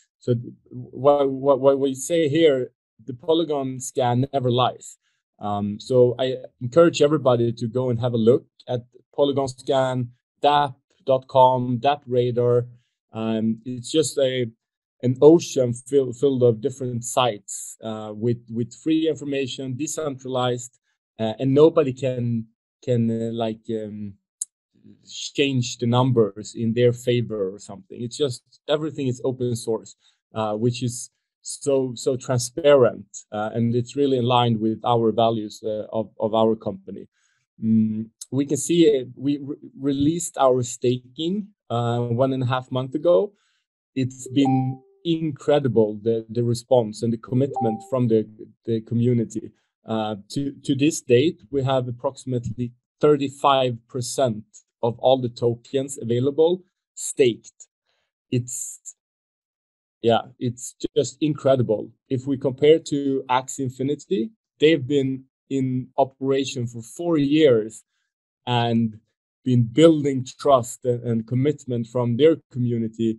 what we say here, the Polygon scan never lies. So I encourage everybody to go and have a look at Polygon scan, dap.com, dap radar. It's just an ocean filled of different sites with free information, decentralized, and nobody can change the numbers in their favor or something. It's just everything is open source, which is so transparent, and it's really in line with our values of our company. We can see we released our staking 1.5 months ago. It's been incredible, the response and the commitment from the community. To this date, we have approximately 35% of all the tokens available staked. It's just incredible. If we compare to Axie Infinity, they've been in operation for 4 years and been building trust and commitment from their community.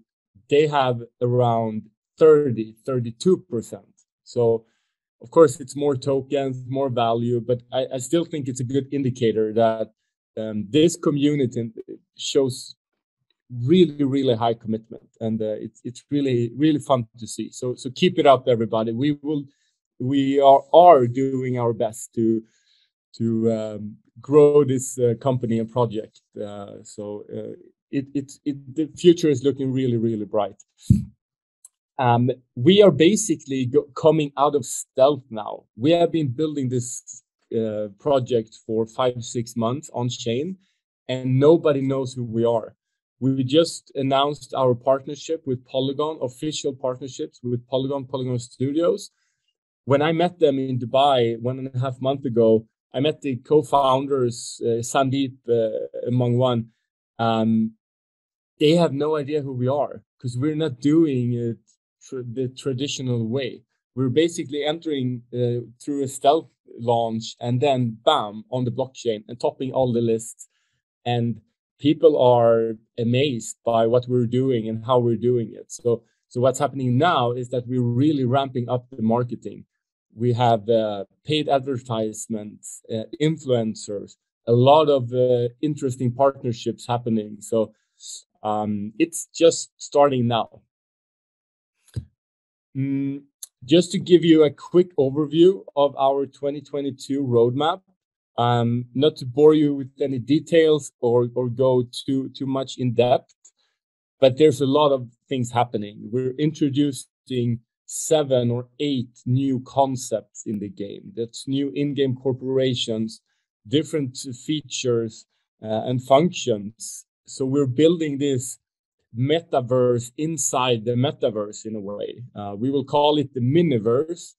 They have around 32%. So of course it's more tokens, more value, but I still think it's a good indicator that this community shows really high commitment, and it's really fun to see. So keep it up, everybody. We are doing our best to grow this company and project. The future is looking really bright. We are basically coming out of stealth now. We have been building this project for 5-6 months on chain, and nobody knows who we are. We just announced our partnership with Polygon, official partnerships with Polygon Studios. When I met them in Dubai 1.5 months ago, I met the co-founders, Sandeep among one. They have no idea who we are because we're not doing it the traditional way. We're basically entering through a stealth launch and then bam, on the blockchain and topping all the lists. And people are amazed by what we're doing and how we're doing it. So what's happening now is that we're really ramping up the marketing. We have paid advertisements, influencers, a lot of interesting partnerships happening. So it's just starting now. Just to give you a quick overview of our 2022 roadmap, not to bore you with any details or go too much in depth, but there's a lot of things happening. We're introducing 7 or 8 new concepts in the game. That's new in-game corporations, different features and functions. So we're building this metaverse inside the metaverse in a way. We will call it the miniverse.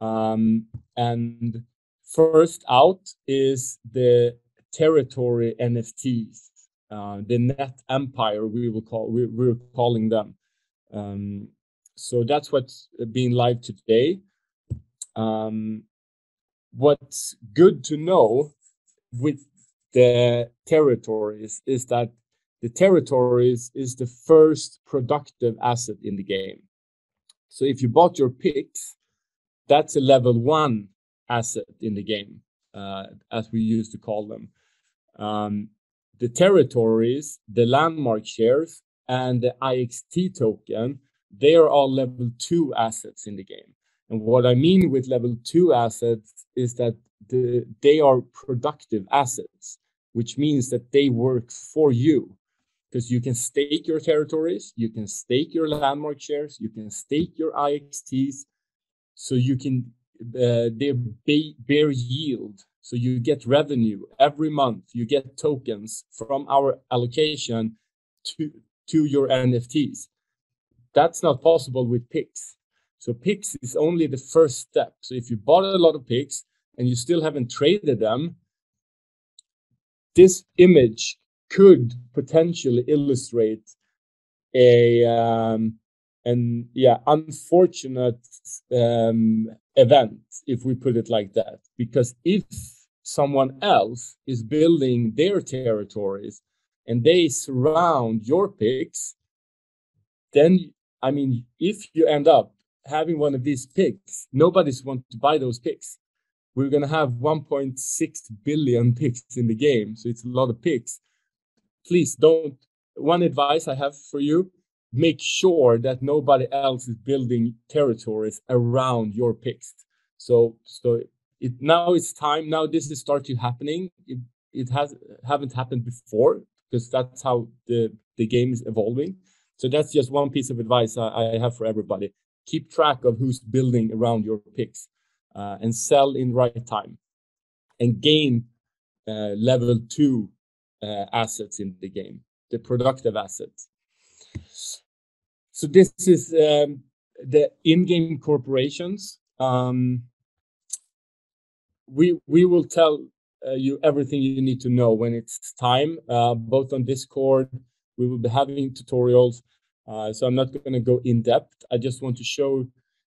And first out is the Teretory NFTs, the Net Empire we're calling them. So that's what's being live today. What's good to know with the territories is that the territories is the first productive asset in the game. So if you bought your picks, that's a level 1 asset in the game, as we used to call them. The territories, the landmark shares, and the IXT token, they are all level 2 assets in the game. And what I mean with level 2 assets is that they are productive assets, which means that they work for you. Because you can stake your territories, you can stake your landmark shares, you can stake your IXTs, so you can bear yield. So you get revenue every month. You get tokens from our allocation to your NFTs. That's not possible with picks. So picks is only the first step. So if you bought a lot of picks and you still haven't traded them, this image could potentially illustrate an unfortunate event, if we put it like that. Because if someone else is building their territories and they surround your picks, then, I mean, if you end up having one of these picks, nobody's want to buy those picks. We're going to have 1.6 billion picks in the game, so it's a lot of picks. Please don't. One advice I have for you, make sure that nobody else is building territories around your picks. So now it's time. Now this is starting happening. It haven't happened before, because that's how the game is evolving. So that's just one piece of advice I have for everybody. Keep track of who's building around your picks, and sell in right time, and gain level 2 assets in the game, the productive assets. So this is the in-game corporations. We will tell you everything you need to know when it's time, both on Discord. We will be having tutorials, so I'm not going to go in depth. I just want to show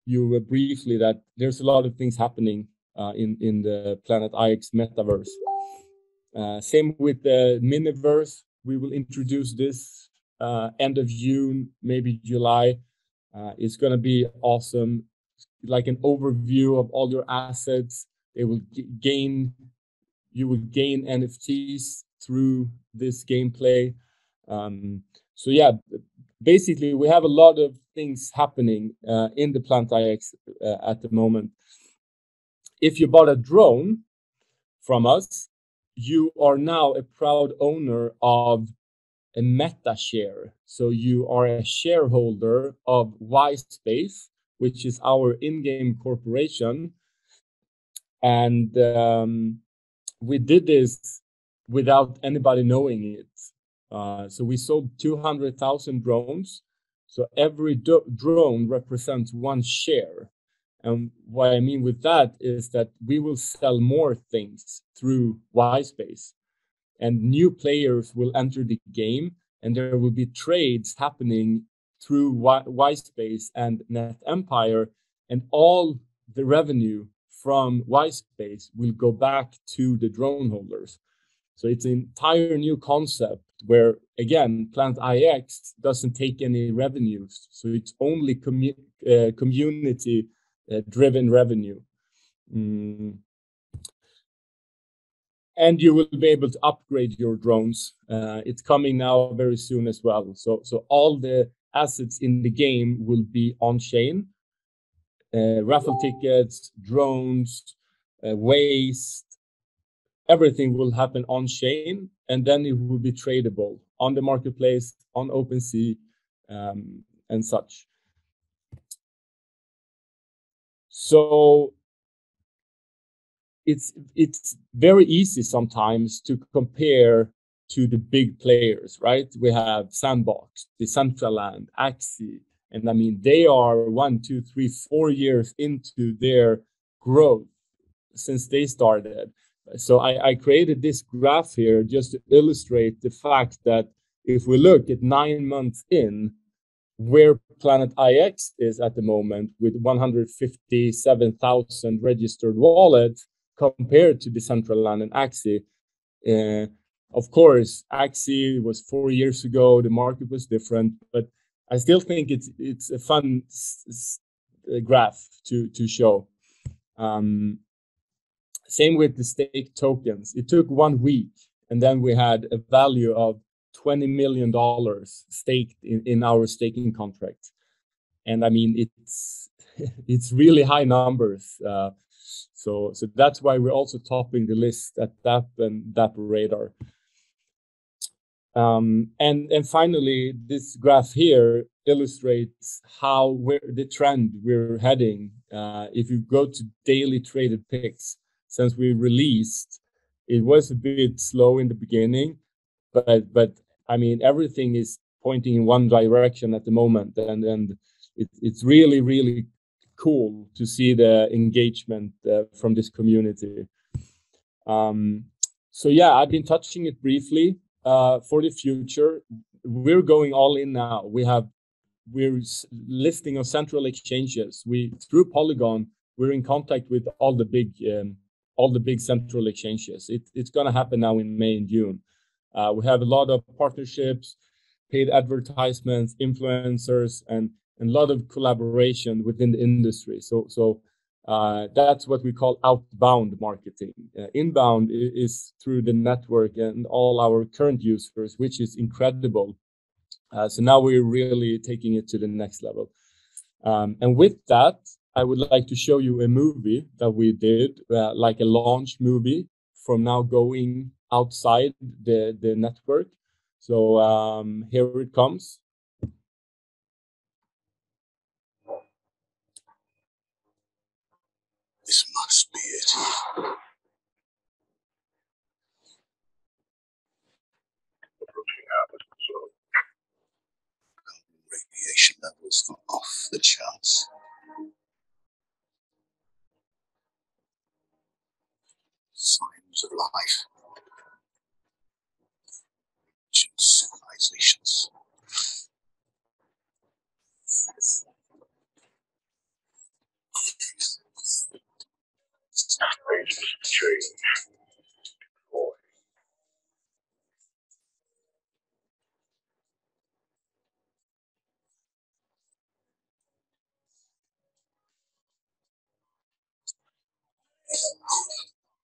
you briefly that there's a lot of things happening in the Planet IX metaverse. Same with the Miniverse. We will introduce this end of June, maybe July. It's going to be awesome, like an overview of all your assets. They will you will gain NFTs through this gameplay. So yeah, basically we have a lot of things happening in the Planet IX at the moment. If you bought a drone from us, you are now a proud owner of a meta share. So you are a shareholder of Y-Space, which is our in-game corporation. And we did this without anybody knowing it. So we sold 200,000 drones. So every drone represents one share. And what I mean with that is that we will sell more things through Y-Space, and new players will enter the game, and there will be trades happening through Y-Space and Net Empire, and all the revenue from Y-Space will go back to the drone holders. So it's an entire new concept where, again, Planet IX doesn't take any revenues. So it's only community driven revenue. And you will be able to upgrade your drones. It's coming now very soon as well. So all the assets in the game will be on chain. Raffle tickets, drones, waste, everything will happen on chain, and then it will be tradable on the marketplace, on OpenSea, and such. So it's very easy sometimes to compare to the big players, right? We have Sandbox, Decentraland, Axie, and I mean, they are 1, 2, 3, 4 years into their growth since they started. So I created this graph here just to illustrate the fact that if we look at 9 months in, where Planet IX is at the moment with 157,000 registered wallets compared to Decentraland and Axie. Of course, Axie was 4 years ago, the market was different, but I still think it's a fun graph to show. Same with the stake tokens. It took 1 week, and then we had a value of $20 million staked in our staking contract. And I mean, it's really high numbers. So that's why we're also topping the list at DApp and DApp Radar. And finally, this graph here illustrates where the trend we're heading. If you go to daily traded picks, since we released, it was a bit slow in the beginning, but I mean, everything is pointing in one direction at the moment, and it's really cool to see the engagement from this community. So yeah, I've been touching it briefly. For the future, we're going all in now. We're listing on central exchanges. Through Polygon, we're in contact with all the big central exchanges. It's going to happen now in May and June. We have a lot of partnerships, paid advertisements, influencers, and a lot of collaboration within the industry. So that's what we call outbound marketing. Inbound is through the network and all our current users, which is incredible. So now we're really taking it to the next level. And with that, I would like to show you a movie that we did, like a launch movie from now going outside the network. So here it comes. This must be it. Radiation levels are off the charts. Signs of life. Ancient civilizations. Change.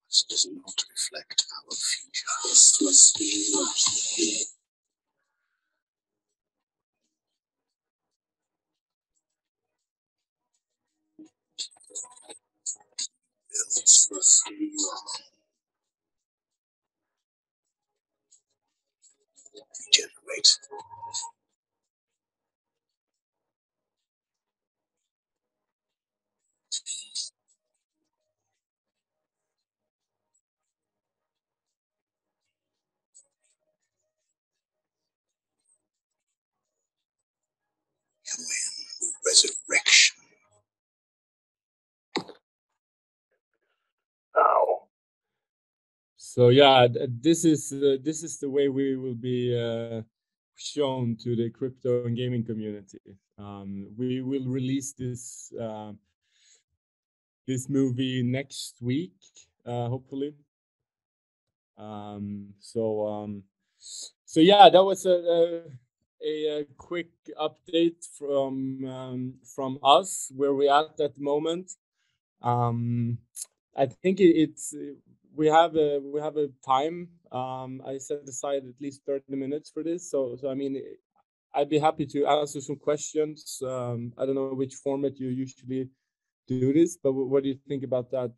This does not reflect our future. This must be regenerate. Resurrection. Now. So yeah, this is the way we will be shown to the crypto and gaming community. We will release this movie next week, hopefully. So yeah, that was a quick update from us where we're at the moment. I think it's we have a time. I set aside at least 30 minutes for this. So I mean, I'd be happy to answer some questions. I don't know which format you usually do this, but what do you think about that?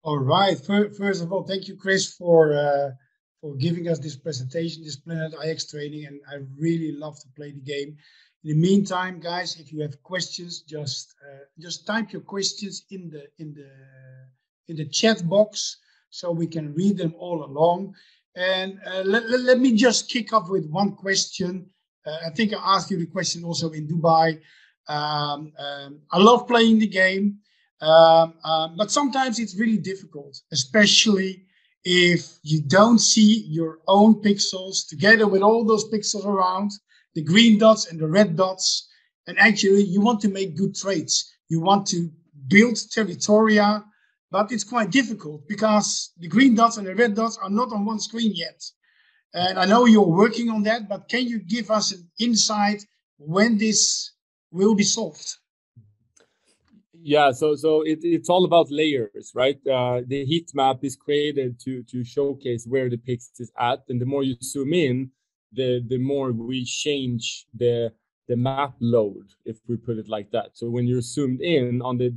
All right. First of all, thank you, Chris, for giving us this presentation, this Planet IX training, and I really love to play the game. In the meantime, guys, if you have questions, just type your questions in the chat box so we can read them all along. And let me just kick off with one question. I think I asked you the question also in Dubai. I love playing the game. But sometimes it's really difficult, especially if you don't see your own pixels together with all those pixels around, the green dots and the red dots. And actually, you want to make good trades. You want to build Teretoria, but it's quite difficult because the green dots and the red dots are not on one screen yet. And I know you're working on that, but can you give us an insight when this will be solved? Yeah, so it's all about layers, right? The heat map is created to showcase where the pixel is at, and the more you zoom in, the more we change the map load, if we put it like that. So when you're zoomed in on the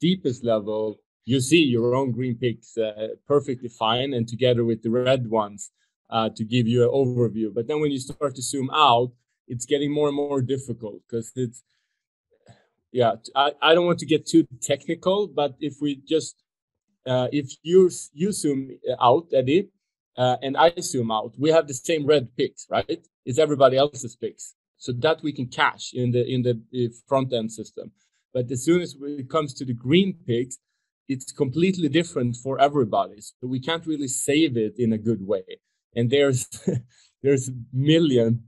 deepest level, you see your own green picks perfectly fine, and together with the red ones to give you an overview. But then when you start to zoom out, it's getting more and more difficult because it's I don't want to get too technical, but if we just if you zoom out, Eddie, and I zoom out, we have the same red picks, right? It's everybody else's picks, so that we can cache in the front end system. But as soon as it comes to the green picks, it's completely different for everybody. So we can't really save it in a good way. And there's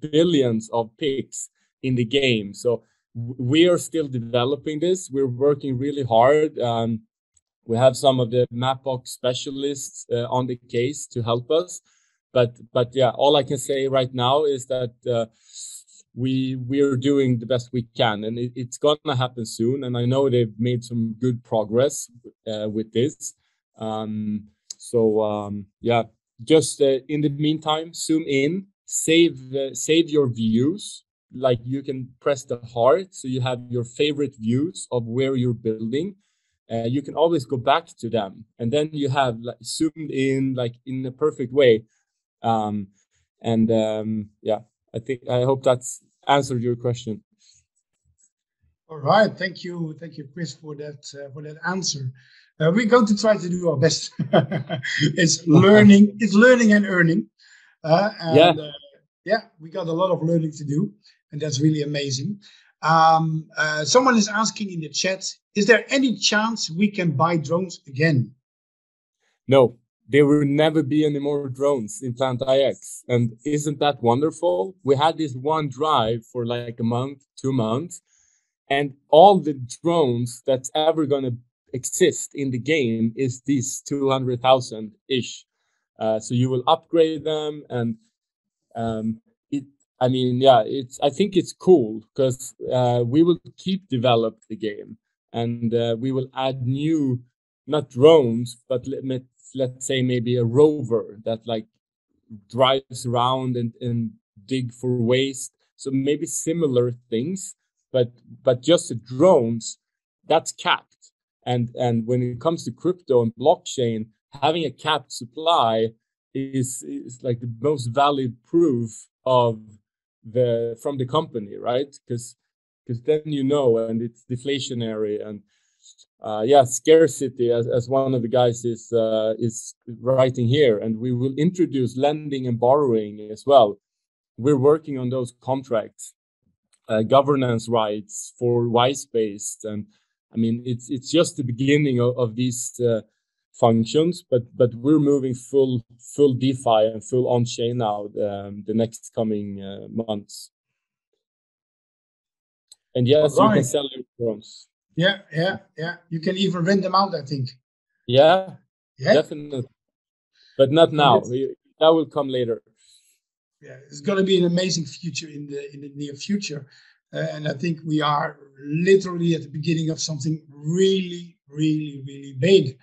billions of picks in the game. So we are still developing this. We're working really hard. We have some of the Mapbox specialists on the case to help us. But yeah, all I can say right now is that we're doing the best we can, and it's gonna happen soon. And I know they've made some good progress with this. Yeah, just in the meantime, zoom in, save your views. Like you can press the heart, so you have your favorite views of where you're building. You can always go back to them, and then you have like zoomed in like in a perfect way. Yeah, I hope that's answered your question. All right, thank you, Chris, for that answer. We're going to try to do our best. It's learning and earning. Yeah, we got a lot of learning to do, and that's really amazing. Someone is asking in the chat, is there any chance we can buy drones again? No, there will never be any more drones in Plant IX. And isn't that wonderful? We had this one drive for like a month, 2 months, and all the drones that's ever going to exist in the game is these 200,000-ish. So you will upgrade them, and I think it's cool because we will keep develop the game, and we will add new, not drones, but let's say maybe a rover that like drives around and dig for waste. So maybe similar things, but just the drones, that's capped. And when it comes to crypto and blockchain, having a capped supply is like the most valid proof of from the company, right? Because then and it's deflationary, and scarcity, as one of the guys is writing here, and we will introduce lending and borrowing as well. We're working on those contracts, governance rights for Y-space, and I mean it's just the beginning of these functions, but we're moving full DeFi and full on-chain now the next coming months. And yes, you can sell your drones. Yeah. You can even rent them out, I think. Yeah, definitely. But not now. That will come later. Yeah, it's going to be an amazing future in the near future. And I think we are literally at the beginning of something really, really, really big.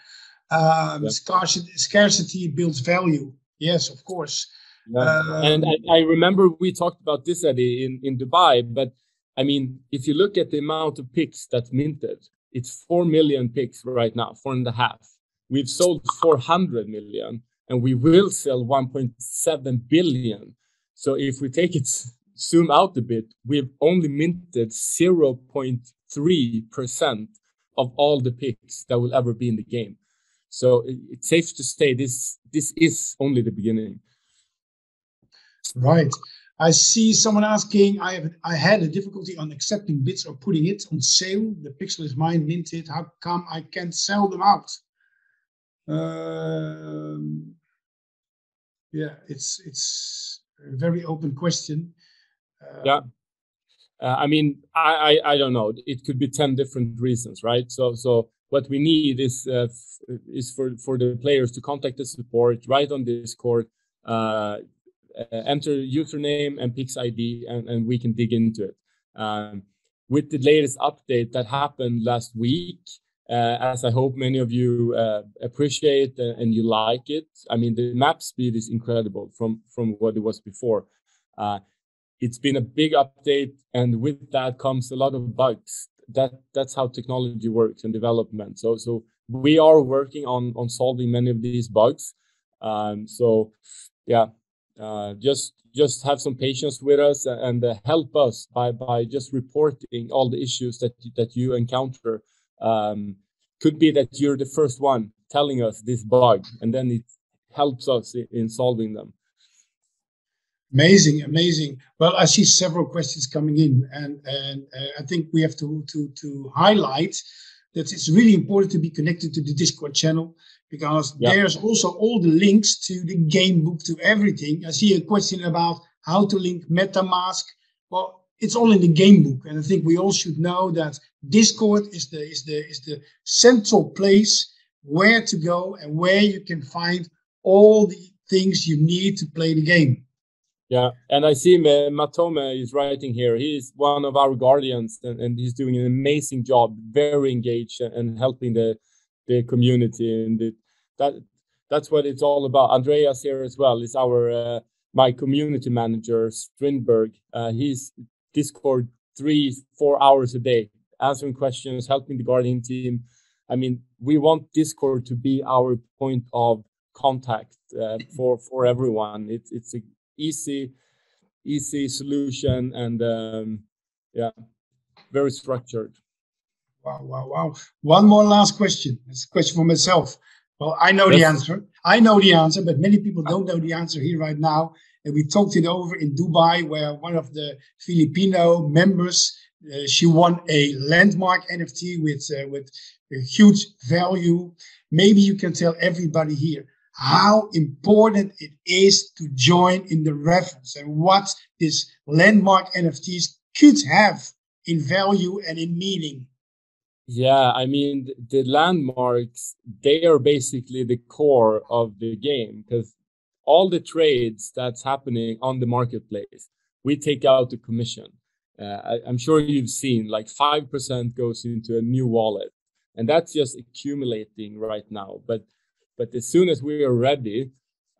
Scarcity builds value. Yes, of course. And I remember we talked about this, Eddie, in Dubai. But I mean, if you look at the amount of picks that's minted, it's 4 million picks right now, 4.5. We've sold 400 million, and we will sell 1.7 billion. So if we take it, zoom out a bit, we've only minted 0.3% of all the picks that will ever be in the game. So it's safe to say this is only the beginning. Right. I see someone asking, I had a difficulty on accepting bids or putting it on sale. The pixel is mine, minted. How come I can't sell them out? It's a very open question. I mean, I don't know. It could be 10 different reasons, right? So what we need is for the players to contact the support, write on Discord, enter username and Pix ID, and we can dig into it. With the latest update that happened last week, as I hope many of you appreciate and you like it. I mean, the map speed is incredible from what it was before. It's been a big update, and with that comes a lot of bugs. That's how technology works and development. So we are working on solving many of these bugs. Just have some patience with us and help us by just reporting all the issues that you encounter. Could be that you're the first one telling us this bug, and then it helps us in solving them. Amazing. Well, I see several questions coming in, and I think we have to highlight that it's really important to be connected to the Discord channel, because there's also all the links to the game book, to everything. I see a question about how to link MetaMask. Well, it's all in the game book, and I think we all should know that Discord is the central place where to go and where you can find all the things you need to play the game. Yeah, and I see Matome is writing here. He's one of our guardians, and he's doing an amazing job, very engaged and helping the community. And that's what it's all about. Andreas here as well is our my community manager, Strindberg. He's Discord 3-4 hours a day, answering questions, helping the Guardian team. I mean, we want Discord to be our point of contact for everyone. It's a easy solution, and yeah, very structured. Wow. One more last question. It's a question for myself. Well, I know the answer. But many people don't know the answer here right now. And we talked it over in Dubai, where one of the Filipino members, she won a landmark NFT with a huge value. Maybe you can tell everybody here how important it is to join in the reference and what this landmark NFTs could have in value and in meaning. Yeah, I mean, the landmarks, they are basically the core of the game, because all the trades that's happening on the marketplace, we take out the commission. I'm sure you've seen like 5% goes into a new wallet, and that's just accumulating right now. But as soon as we are ready,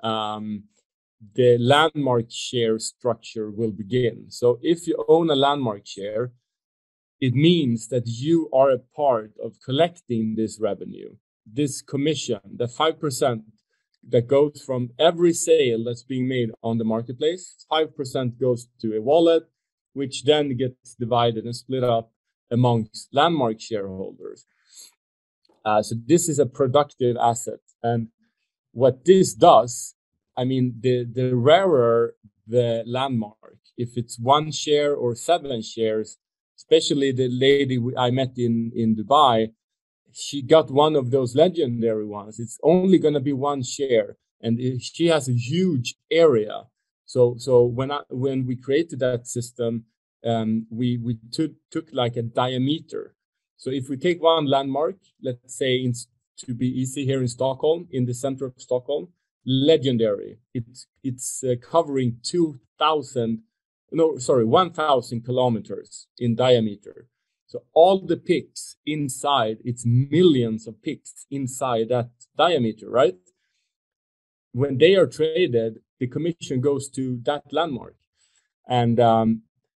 the landmark share structure will begin. So if you own a landmark share, it means that you are a part of collecting this revenue, this commission, the 5% that goes from every sale that's being made on the marketplace. 5% goes to a wallet, which then gets divided and split up amongst landmark shareholders. So this is a productive asset. And what this does, I mean, the rarer the landmark, if it's 1 share or 7 shares, especially the lady I met in Dubai, she got one of those legendary ones. It's only going to be 1 share, and she has a huge area. So when we created that system, we took like a diameter. So if we take one landmark, let's say to be easy here in Stockholm, in the center of Stockholm, legendary. It's covering 1,000 kilometers in diameter. So all the picks inside, it's millions of picks inside that diameter, right? When they are traded, the commission goes to that landmark. And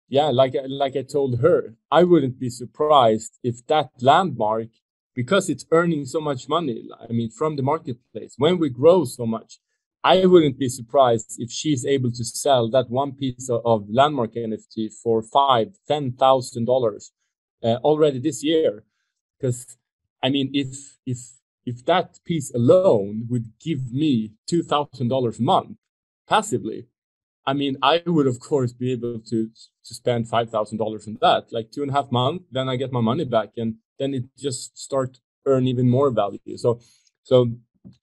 yeah, like I told her, I wouldn't be surprised if that landmark, because it's earning so much money, I mean, from the marketplace, when we grow so much, I wouldn't be surprised if she's able to sell that one piece of landmark NFT for $5,000-$10,000 already this year. Because I mean, if that piece alone would give me $2,000 a month passively, I mean, I would of course be able to spend $5,000 on that, like 2.5 months. Then I get my money back, and then it just start earn even more value. So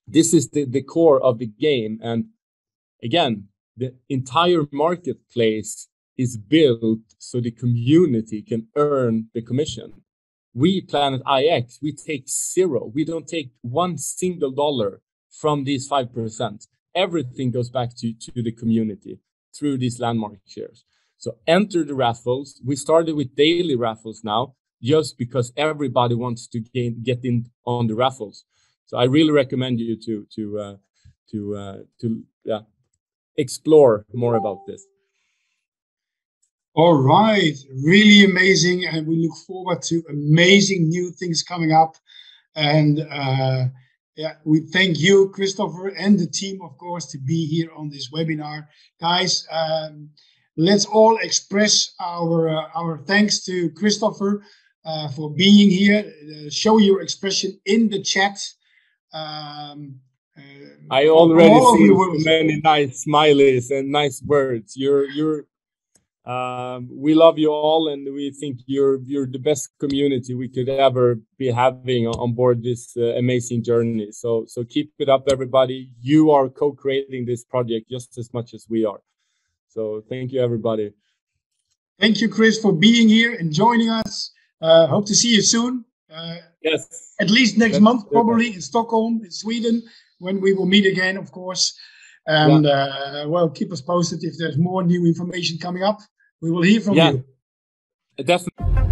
this is the core of the game. And again, the entire marketplace is built so the community can earn the commission. We, Planet IX, we take zero. We don't take $1 from these 5%. Everything goes back to the community through these landmark shares. So enter the raffles. We started with daily raffles now, just because everybody wants to get in on the raffles. So I really recommend you to explore more about this. All right, really amazing, and we look forward to amazing new things coming up. And yeah, we thank you, Christopher, and the team, of course, to be here on this webinar, guys. Let's all express our thanks to Christopher for being here. Show your expression in the chat. I already see so many nice smileys and nice words. We love you all, and we think you're the best community we could ever be having on board this amazing journey. So keep it up, everybody. You are co-creating this project just as much as we are. So thank you, everybody. Thank you, Chris, for being here and joining us. Hope to see you soon. Yes. At least next month, probably in Stockholm, in Sweden, when we will meet again, of course. And well, keep us posted if there's more new information coming up. We will hear from you. Definitely.